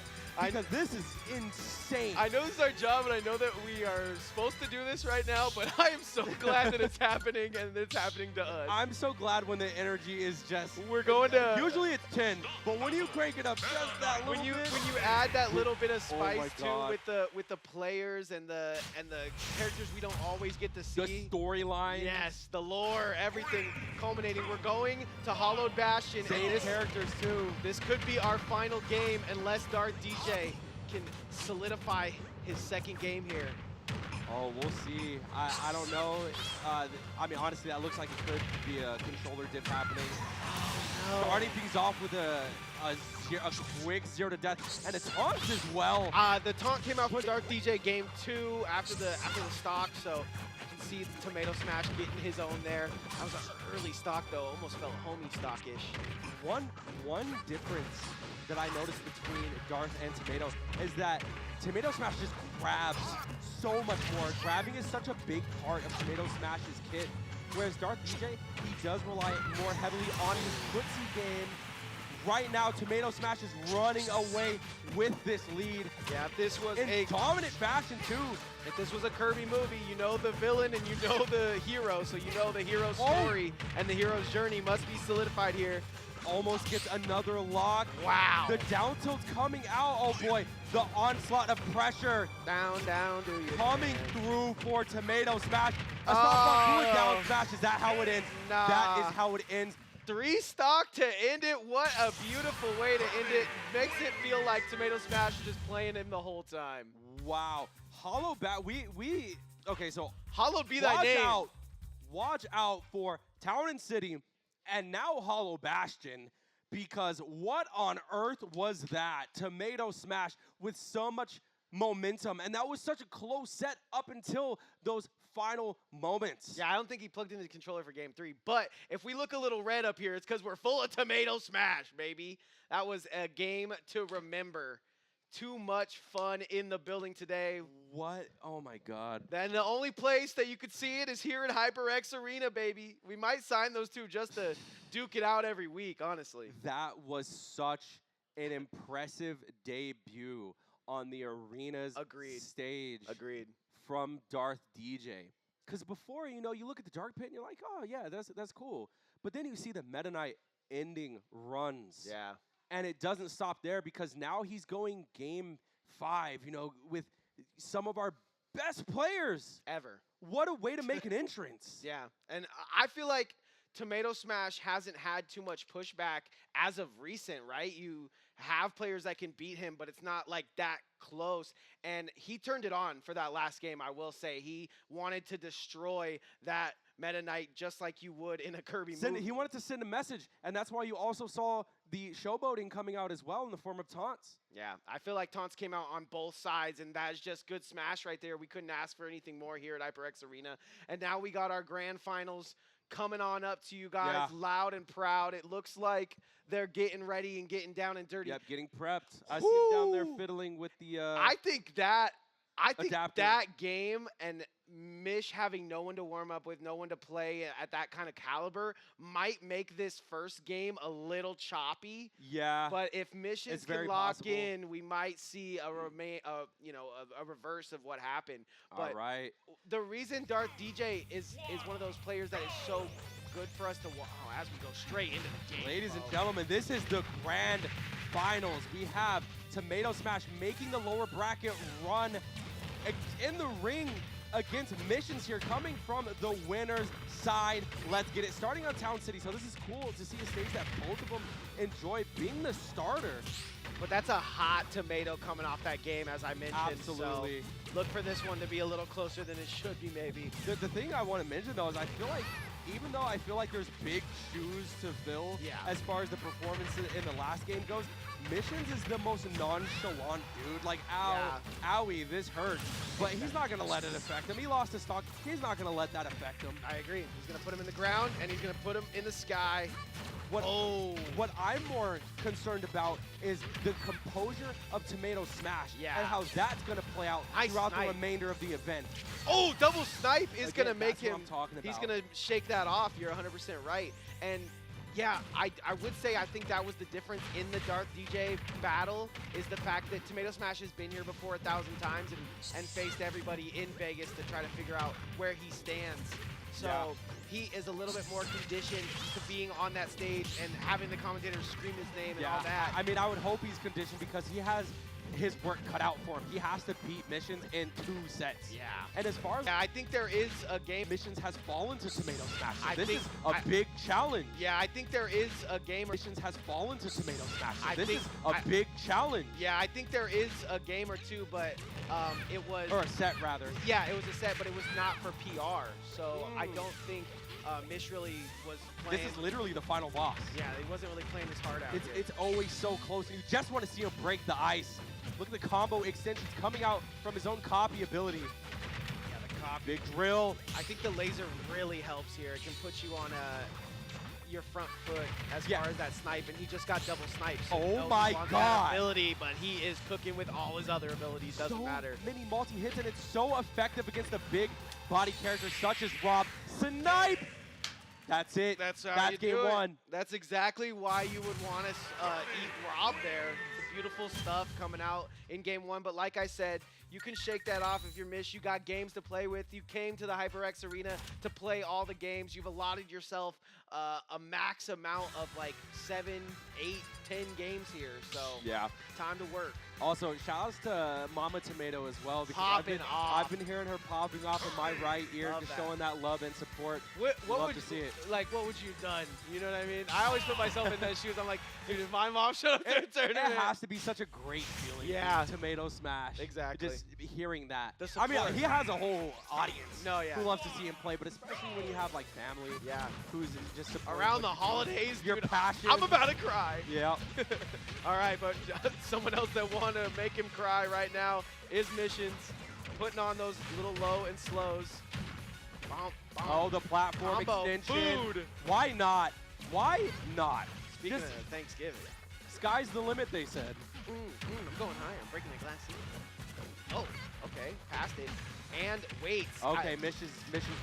Because this is insane. I know this is our job, and I know that we are supposed to do this right now, but I am so glad that it's happening, and it's happening to us. I'm so glad when the energy is just... We're going to... Usually it's 10, but when you crank it up just that little bit... When you add that little bit of spice too with the players and the characters we don't always get to see. The storyline. Yes, the lore, everything culminating. We're going to Hollowed Bastion. Same characters too. This could be our final game unless Darth DJ can solidify his second game here. Oh, we'll see. I don't know. I mean, honestly, that looks like it could be a controller diff happening. Oh, no. Starting things off with a quick 0 to death and a taunt as well. The taunt came out for Darth DJ game 2 after the stock, so I can see Tomato Smash getting his own there. That was an early stock though, almost felt homie stockish. One difference that I noticed between Darth and Tomato is that Tomato Smash just grabs so much more. Grabbing is such a big part of Tomato Smash's kit, whereas Darth DJ, he does rely more heavily on his footsie game. Right now, Tomato Smash is running away with this lead. Yeah, if this was in dominant fashion too. If this was a Kirby movie, you know the villain and you know the hero, so you know the hero's story and the hero's journey must be solidified here. almost gets another lock. Wow. The down tilt's coming out. Oh boy, the onslaught of pressure Down, do you? coming through for Tomato Smash. A stop on down smash. Is that how it ends? Nah. That is how it ends. 3 stock to end it. What a beautiful way to end it. Makes it feel like Tomato Smash is just playing him the whole time. Wow. Hollow Bat. Okay, so Hallowed be thy name. Watch out for Town and City and now Hollow Bastion, because what on earth was that? Tomato Smash with so much momentum, and that was such a close set up until those final moments. Yeah, I don't think he plugged in the controller for game 3, but if we look a little red up here, it's because we're full of Tomato Smash, baby. That was a game to remember. Too much fun in the building today. What? Oh my God. Then the only place that you could see it is here at HyperX Arena, baby. We might sign those two just to duke it out every week, honestly. That was such an impressive debut on the arena's stage. Agreed. From Darth DJ. Because before, you look at the Dark Pit and you're like, oh yeah, that's cool. But then you see the Meta Knight ending runs. Yeah. And it doesn't stop there, because now he's going game 5, with some of our best players Ever. What a way to make an entrance. Yeah. And I feel like Tomato Smash hasn't had too much pushback as of recent, right? You have players that can beat him, but it's not like that close. And he turned it on for that last game, I will say. He wanted to destroy that Meta Knight just like you would in a Kirby movie. He wanted to send a message, and that's why you also saw the showboating coming out as well in the form of taunts. Yeah, I feel like taunts came out on both sides, and that is just good Smash right there. We couldn't ask for anything more here at HyperX Arena. And now we got our grand finals coming on up to you guys, loud and proud. It looks like they're getting ready and getting down and dirty. Yep, getting prepped. I see him down there fiddling with the I think that adapter. Game and Mish having no one to warm up with, no one to play at that kind of caliber might make this first game a little choppy. Yeah. But if missions can lock in, we might see a reverse of what happened. But all right. The reason Darth DJ is one of those players that is so good for us to watch as we go straight into the game. Ladies and gentlemen, this is the grand finals. We have Tomato Smash making the lower bracket run in the ring against Missions here, coming from the winner's side. Let's get it. Starting on Town City, so this is cool to see a stage that both of them enjoy being the starter. But that's a hot tomato coming off that game, as I mentioned. Absolutely. So look for this one to be a little closer than it should be, maybe. The thing I want to mention, though, is I feel like, even though I feel like there's big shoes to fill as far as the performance in the last game goes, Missions is the most nonchalant dude. Like, owie, this hurts. But he's not going to let it affect him. He lost his stock. He's not going to let that affect him. I agree. He's going to put him in the ground, and he's going to put him in the sky. What I'm more concerned about is the composure of Tomato Smash and how that's going to play out throughout the remainder of the event. Oh, double snipe is going to make him. What I'm talking about. He's going to shake that off. You're 100% right. And yeah, I would say I think that was the difference in the Darth DJ battle, is the fact that Tomato Smash has been here before 1,000 times and faced everybody in Vegas to try to figure out where he stands. So he is a little bit more conditioned to being on that stage and having the commentators scream his name and all that. I mean, I would hope he's conditioned, because he has his work cut out for him. He has to beat Missions in 2 sets. Yeah. And as far as I think there is a game. Missions has fallen to Tomato Smash. So this is a big challenge. Yeah, I think there is a game. Missions has fallen to Tomato Smash. So this is a big challenge. Yeah, I think there is a game or two, but it was. Or a set, rather. Yeah, it was a set, but it was not for PR. So I don't think Mish really was playing. This is literally the final boss. Yeah, he wasn't really playing his heart out. It's always so close, and you just want to see him break the ice. Look at the combo extensions coming out from his own copy ability. Yeah, the copy. Big drill. I think the laser really helps here. It can put you on your front foot as far as that snipe, and he just got double snipes. So oh my God. Ability, but he is cooking with all his other abilities. Doesn't matter. Many multi-hits, and it's so effective against the big body characters such as Rob. Snipe! That's it. That's game 1. That's exactly why you would want to eat Rob there, to beautiful stuff coming out in game 1. But like I said, you can shake that off if you're Mish. You got games to play with. You came to the HyperX Arena to play all the games. You've allotted yourself a max amount of like 7, 8, 10 games here. So yeah, time to work. Also, shout outs to Mama Tomato as well, because I've been hearing her popping off in my right ear, just showing that love and support. What Love would to see it. Like, what would you have done? You know what I mean? I always put myself in those shoes. I'm like, dude, if my mom showed up to a tournament, it has to be such a great feeling. Yeah. Tomato Smash. Exactly. Just hearing that. The I mean, support. he has a whole audience yeah. who loves to see him play, but especially when you have like family. Yeah. Who's just supporting Around what the you're doing. holidays, Your dude, passion. I'm about to cry. Yeah. All right, but someone else that want to make him cry right now is Missions, putting on those little low and slows. Bump, bump. Oh, the platform Combo extension. food. Why not? Why not? Speaking Just of Thanksgiving. sky's the limit, they said. I'm going high. I'm breaking the glass ceiling. Oh, okay. Passed it. And wait. Okay, Mission's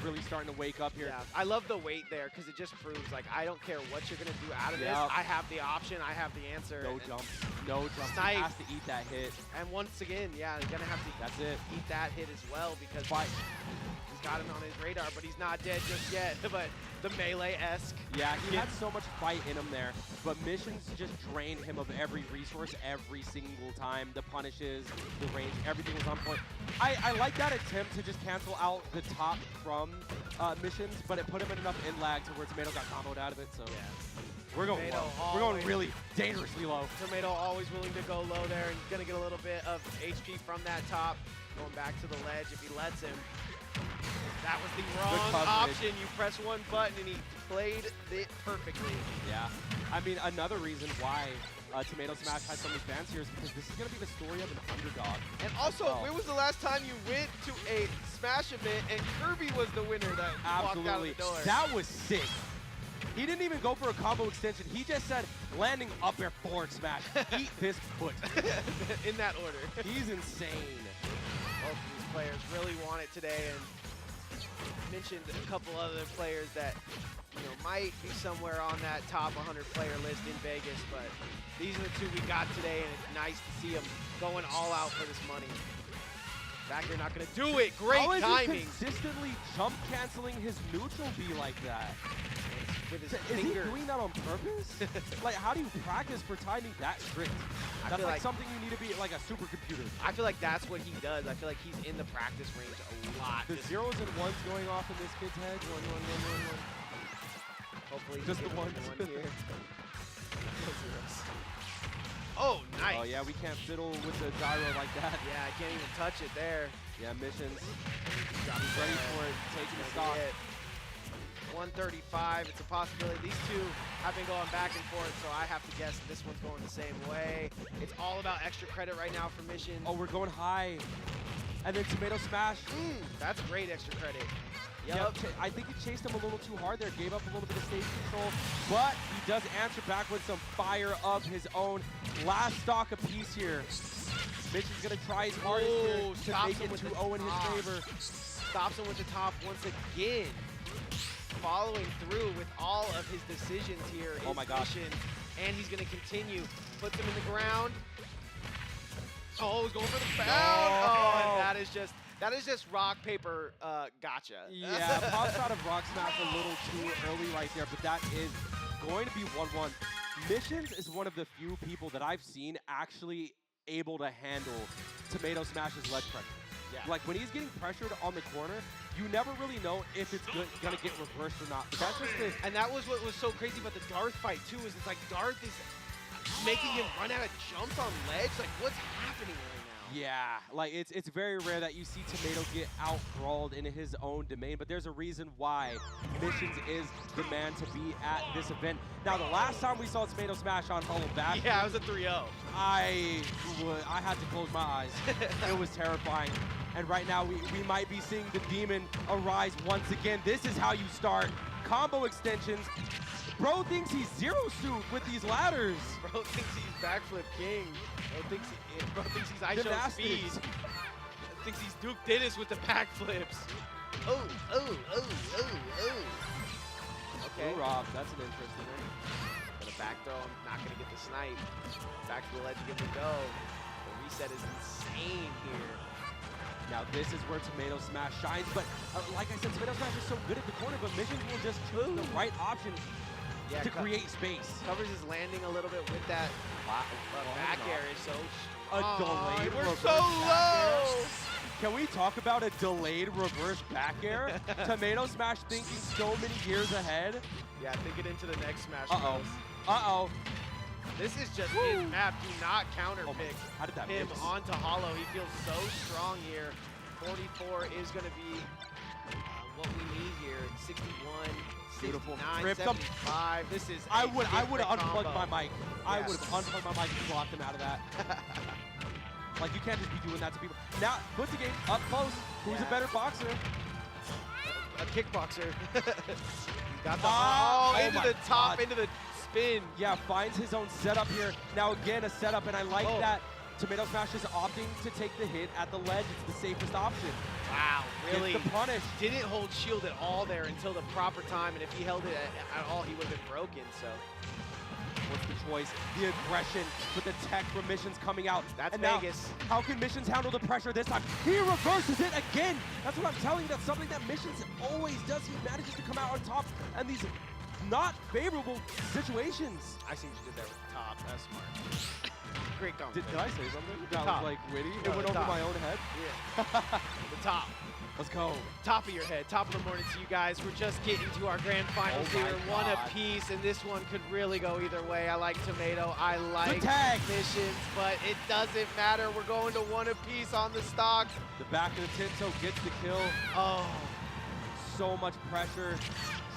really starting to wake up here. Yeah, I love the wait there because it just proves, like, I don't care what you're going to do out of this. Yep. I have the option. I have the answer. No jumps. No jumps. Snipe. He has to eat that hit. And once again, yeah, you're going to have to That's it. eat that hit as well because Fight. he's got him on his radar, but he's not dead just yet. But the melee-esque. Yeah, he had so much fight in him there, but Missions just drained him of every resource every single time. The punishes, the range, everything was on point. I like that attempt to just cancel out the top from Missions, but it put him in enough in lag to where Tomato got comboed out of it. So Yeah. we're going Tomato low. We're going really dangerously low. Tomato always willing to go low there, and he's going to get a little bit of HP from that top. Going back to the ledge if he lets him. That was the wrong option. You press one button, and he played it perfectly. Yeah. I mean, another reason why Tomato Smash has so many fans here is because this is going to be the story of an underdog. And also, when was the last time you went to a Smash event and Kirby was the winner that walked out of the door? That was sick. He didn't even go for a combo extension. He just said, landing up air forward smash. Eat this foot. In that order. He's insane. Both of these players really want it today, and mentioned a couple other players that might be somewhere on that top 100 player list in Vegas, but these are the two we got today, and it's nice to see them going all out for this money. Back here, not going to do it. Great timing. How is he consistently jump canceling his neutral B like that? With his Is finger. he doing that on purpose? Like, how do you practice for timing that strict? That's like something you need to be like a supercomputer. I feel like that's what he does. I feel like he's in the practice range a lot. The zeros and ones going off in this kid's head. One. Hopefully just the ones. One here. Oh, nice. Oh, yeah, we can't fiddle with the gyro like that. Yeah, I can't even touch it there. Yeah, Missions. He's ready for it, taking the stock. 135, it's a possibility. These two have been going back and forth, so I have to guess that this one's going the same way. It's all about extra credit right now for Mission. Oh, we're going high. And then Tomato Smash. That's great extra credit. Yep. I think he chased him a little too hard there, gave up a little bit of stage control, but he does answer back with some fire of his own. Last stock apiece here. Mission's going to try his hardest here to make it 2-0 in his favor. Stops him with the top once again. Following through with all of his decisions here is Mission, and he's going to continue. Puts him in the ground. Oh, he's going for the foul. Oh, and that is just rock, paper, gotcha. Yeah, pops out of Rock Smash a little too early right there, but that is going to be 1-1. Missions is one of the few people that I've seen actually able to handle Tomato Smash's ledge pressure. Yeah. Like, when he's getting pressured on the corner, you never really know if it's going to get reversed or not. But that's just this. And that was what was so crazy about the Darth fight, too, is it's like Darth is making him run out of jumps on ledge. Like, what's happening right now? Yeah, like, it's very rare that you see Tomato get out-brawled in his own domain, but there's a reason why Missions is the man to be at this event. Now, the last time we saw Tomato Smash on Hollow Bastion, yeah, it was a 3-0. I had to close my eyes. It was terrifying. And right now, we might be seeing the demon arise once again. This is how you start. Combo extensions. Bro thinks he's Zero Suit with these ladders. Bro thinks he's backflip king. Bro thinks he's ISO speed. Thinks he's Duke Dennis with the backflips. Oh. Okay. Blue Rob, that's an interesting one. Gonna Back throw, not going to get the snipe. Back to the ledge, give it a go. The reset is insane here. Now this is where Tomato Smash shines, but like I said, Tomato Smash is so good at the corner, but Missions will just choose the right option to create space. Covers is landing a little bit with that back air is so delayed we're reverse so low! Can we talk about a delayed reverse back air? Tomato Smash thinking so many years ahead. Yeah, thinking into the next Smash. Uh-oh. This is just his map. Do not counter pick him miss? onto Hollow. He feels so strong here. 44 is going to be what we need here. 61, beautiful. 69, 75. This is I would have unplugged combo. my mic. I would have unplugged my mic and blocked him out of that. Like, you can't just be doing that to people. Now, put the game up close. Who's a better boxer? A kickboxer. Got the into the top, into the spin. Yeah, finds his own setup here. Now again, a setup, and I like that Tomato Smash is opting to take the hit at the ledge. It's the safest option. Wow, really? Gets the punish. Didn't hold shield at all there until the proper time, and if he held it at all, he would have been broken, so. What's the choice? The aggression with the tech from Missions coming out. That's and Vegas. Now, how can Missions handle the pressure this time? He reverses it again. That's what I'm telling you. That's something that Missions always does. He manages to come out on top in these not favorable situations. I see what you did there with the top. That's smart. Great combo. Did I say something? That top. was like witty. It went over my own head. Yeah. The top. Let's go. Top of your head. Top of the morning to you guys. We're just getting to our grand finals here. One apiece, and this one could really go either way. I like Tomato. I like Missions, but it doesn't matter. We're going to one apiece on the stocks. The back of the Tinto gets the kill. Oh. So much pressure.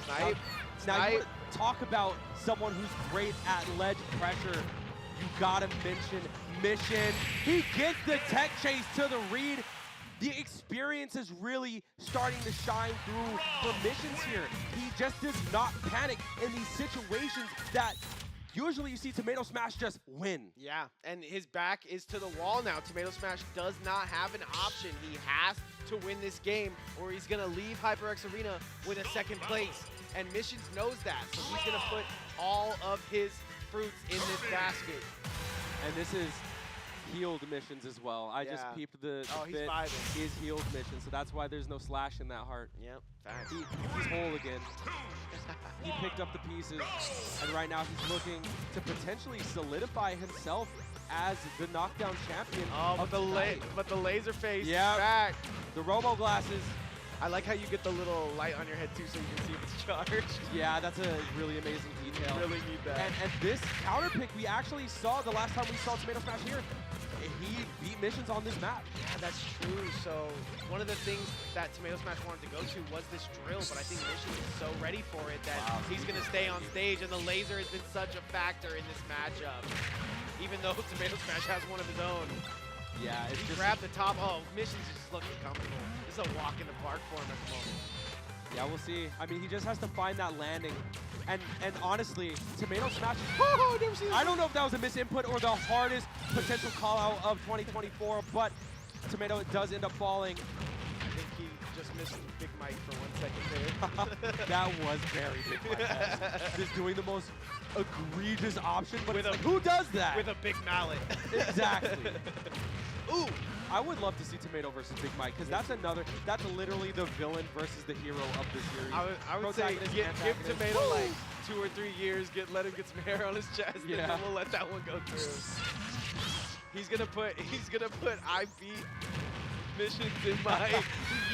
Snipe. Now you want to talk about someone who's great at ledge pressure. You gotta mention Mission. He gets the tech chase to the read. The experience is really starting to shine through for Missions here. He just does not panic in these situations that usually you see Tomato Smash just win. Yeah, and his back is to the wall now. Tomato Smash does not have an option. He has to win this game or he's gonna leave HyperX Arena with a second place. And Missions knows that, so he's gonna put all of his fruits in this basket. And this is healed Missions as well. I just peeped the fit. He is healed Missions, so that's why there's no slash in that heart. Yep, facts. He's whole again. He picked up the pieces, and right now he's looking to potentially solidify himself as the knockdown champion. Oh, but the laser face back. The Robo glasses. I like how you get the little light on your head too so you can see if it's charged. Yeah, that's a really amazing detail. Really need that. And this counter pick we actually saw the last time we saw Tomato Smash here. He beat Missions on this map. Yeah, that's true. So one of the things that Tomato Smash wanted to go to was this drill, but I think Missions is so ready for it that he's going to stay on stage, and the laser has been such a factor in this matchup. Even though Tomato Smash has one of his own. Yeah, it's he grabbed the top. Oh, Missions is just looking comfortable. This is a walk in the park for him at the moment. Yeah, we'll see. I mean, he just has to find that landing. And honestly, Tomato Smash, I don't know if that was a misinput or the hardest potential call-out of 2024, but Tomato does end up falling. I think he just missed Big Mike for 1 second there. That was very Big Mike. Just doing the most egregious option, but with like, who does that? With a big mallet. Exactly. Ooh. I would love to see Tomato versus Big Mike, because that's literally the villain versus the hero of the series. I would say give Tomato like 2 or 3 years, let him get some hair on his chest, and then we'll let that one go through. He's gonna put I beat Missions in my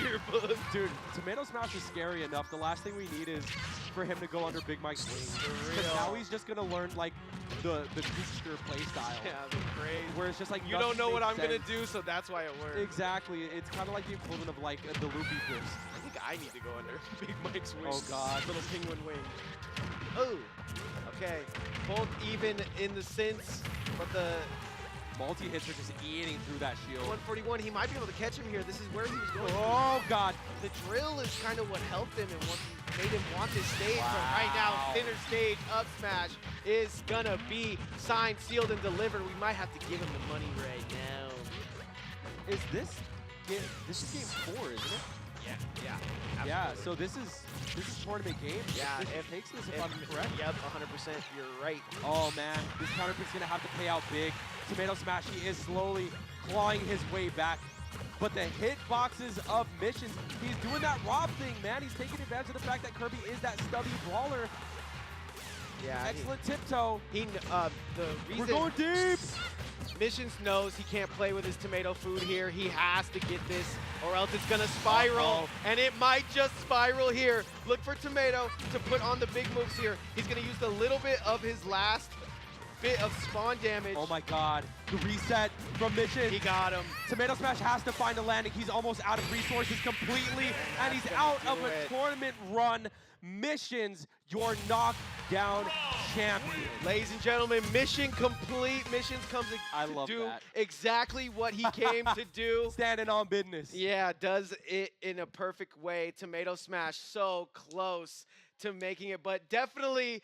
yearbook. Dude, Tomato Smash is scary enough. The last thing we need is for him to go under Big Mike's wings. Because now he's just gonna learn like the Gookster play style. Yeah, the craze. Where it's just like you don't know what I'm gonna do, so that's why it works. Exactly. It's kind of like the equivalent of like the loopy fist. I think I need to go under Big Mike's wings. Oh god, little penguin wing. Oh, okay. Both even in the sense, but the multi-hits are just eating through that shield. 141, he might be able to catch him here. This is where he was going. Oh god. The drill is kind of what helped him and what made him want this stage. But right now, thinner stage, up smash is gonna be signed, sealed, and delivered. We might have to give him the money right now. This is game 4, isn't it? Yeah. Yeah, so this is tournament game. Yeah, if takes this, if I'm correct. Yep, 100%. You're right. Oh man, this counterpick's gonna have to pay out big. Tomato Smash, he is slowly clawing his way back. But the hit boxes of missions, he's doing that Rob thing, man. He's taking advantage of the fact that Kirby is that stubby brawler. Yeah. Excellent tiptoe. The reason We're going deep. Missions knows he can't play with his tomato food here. He has to get this, or else it's gonna spiral, and it might just spiral here. Look for Tomato to put on the big moves here. He's gonna use the little bit of his last bit of spawn damage. Oh my god, the reset from Mission. He got him. Tomato Smash has to find a landing. He's almost out of resources completely, and he's out of a tournament run. Missions, your knockdown champion. Ladies and gentlemen, mission complete. Missions comes to do exactly what he came to do. Standing on business. Yeah, does it in a perfect way. Tomato Smash so close to making it, but definitely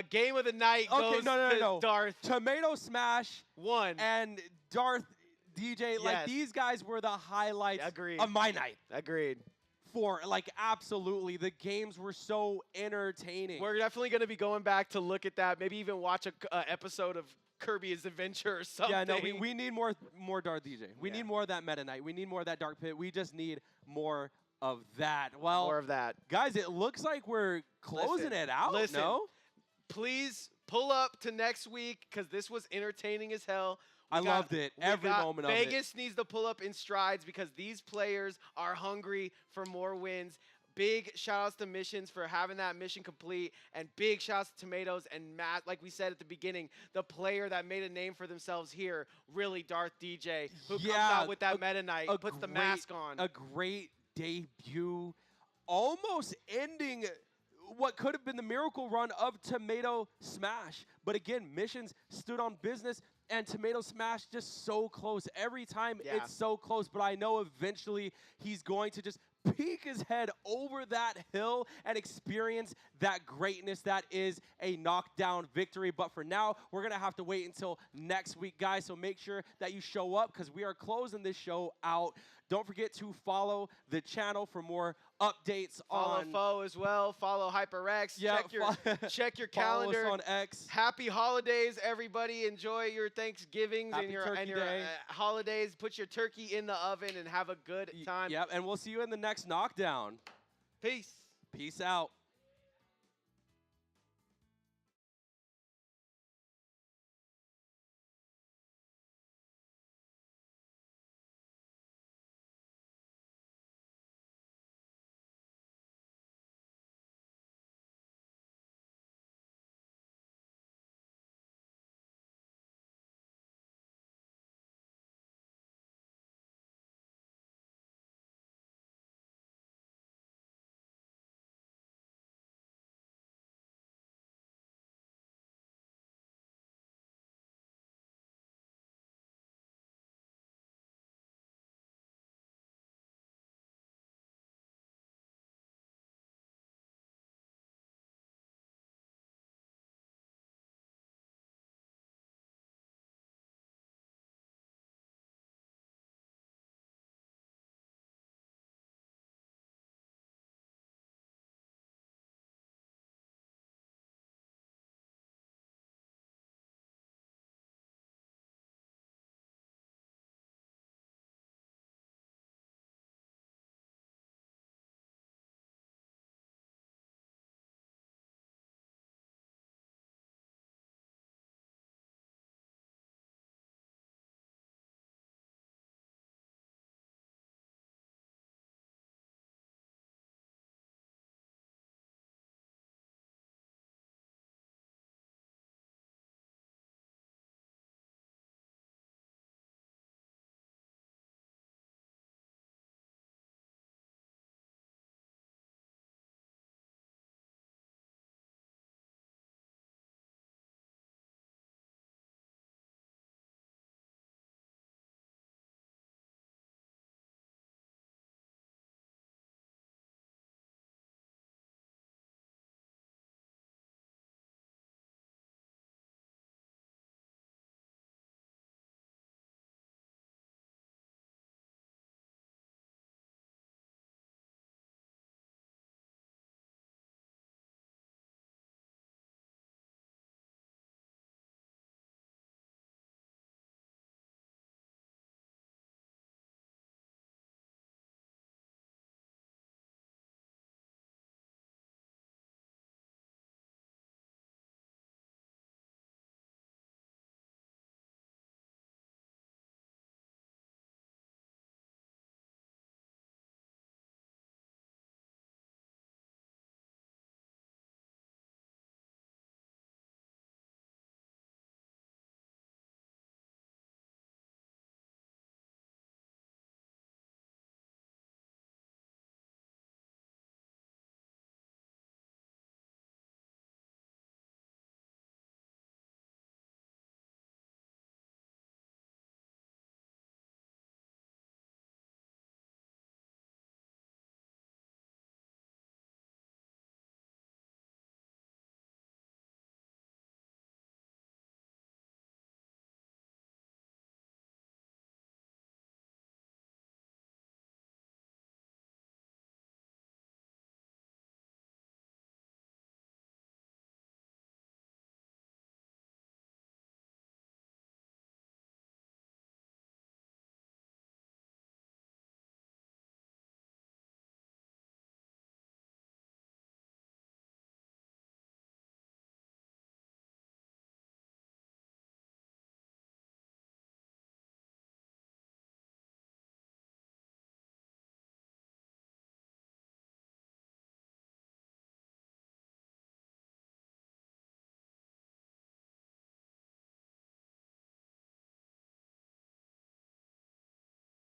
game of the night goes to Darth. Tomato Smash won. And Darth DJ, like these guys were the highlights of my night. Agreed. Absolutely, the games were so entertaining. We're definitely going to be going back to look at that, maybe even watch a episode of Kirby's Adventure or something. Yeah, no, we need more Darth DJ. We need more of that Meta Knight. We need more of that Dark Pit. We just need more of that. Well, more of that. Guys, it looks like we're closing it out, no? Please pull up to next week, because this was entertaining as hell. I loved it. Every moment of it. Vegas needs to pull up in strides because these players are hungry for more wins. Big shout-outs to Missions for having that mission complete, and big shout-outs to Tomatoes and Matt, like we said at the beginning, the player that made a name for themselves here, really Darth DJ, who comes out with that Meta Knight, puts the mask on. A great debut, almost ending what could have been the miracle run of Tomato Smash. But again, Missions stood on business, and Tomato Smash just so close. Every time it's so close, but I know eventually he's going to just peek his head over that hill and experience that greatness that is a knockdown victory. But for now, we're going to have to wait until next week, guys. So make sure that you show up, because we are closing this show out. Don't forget to follow the channel for more updates on Follow as well. Follow HyperX. Check your calendar. Follow us on X. Happy holidays, everybody. Enjoy your Thanksgivings and your holidays. Put your turkey in the oven and have a good time. Yep, and we'll see you in the next knockdown. Peace. Peace out.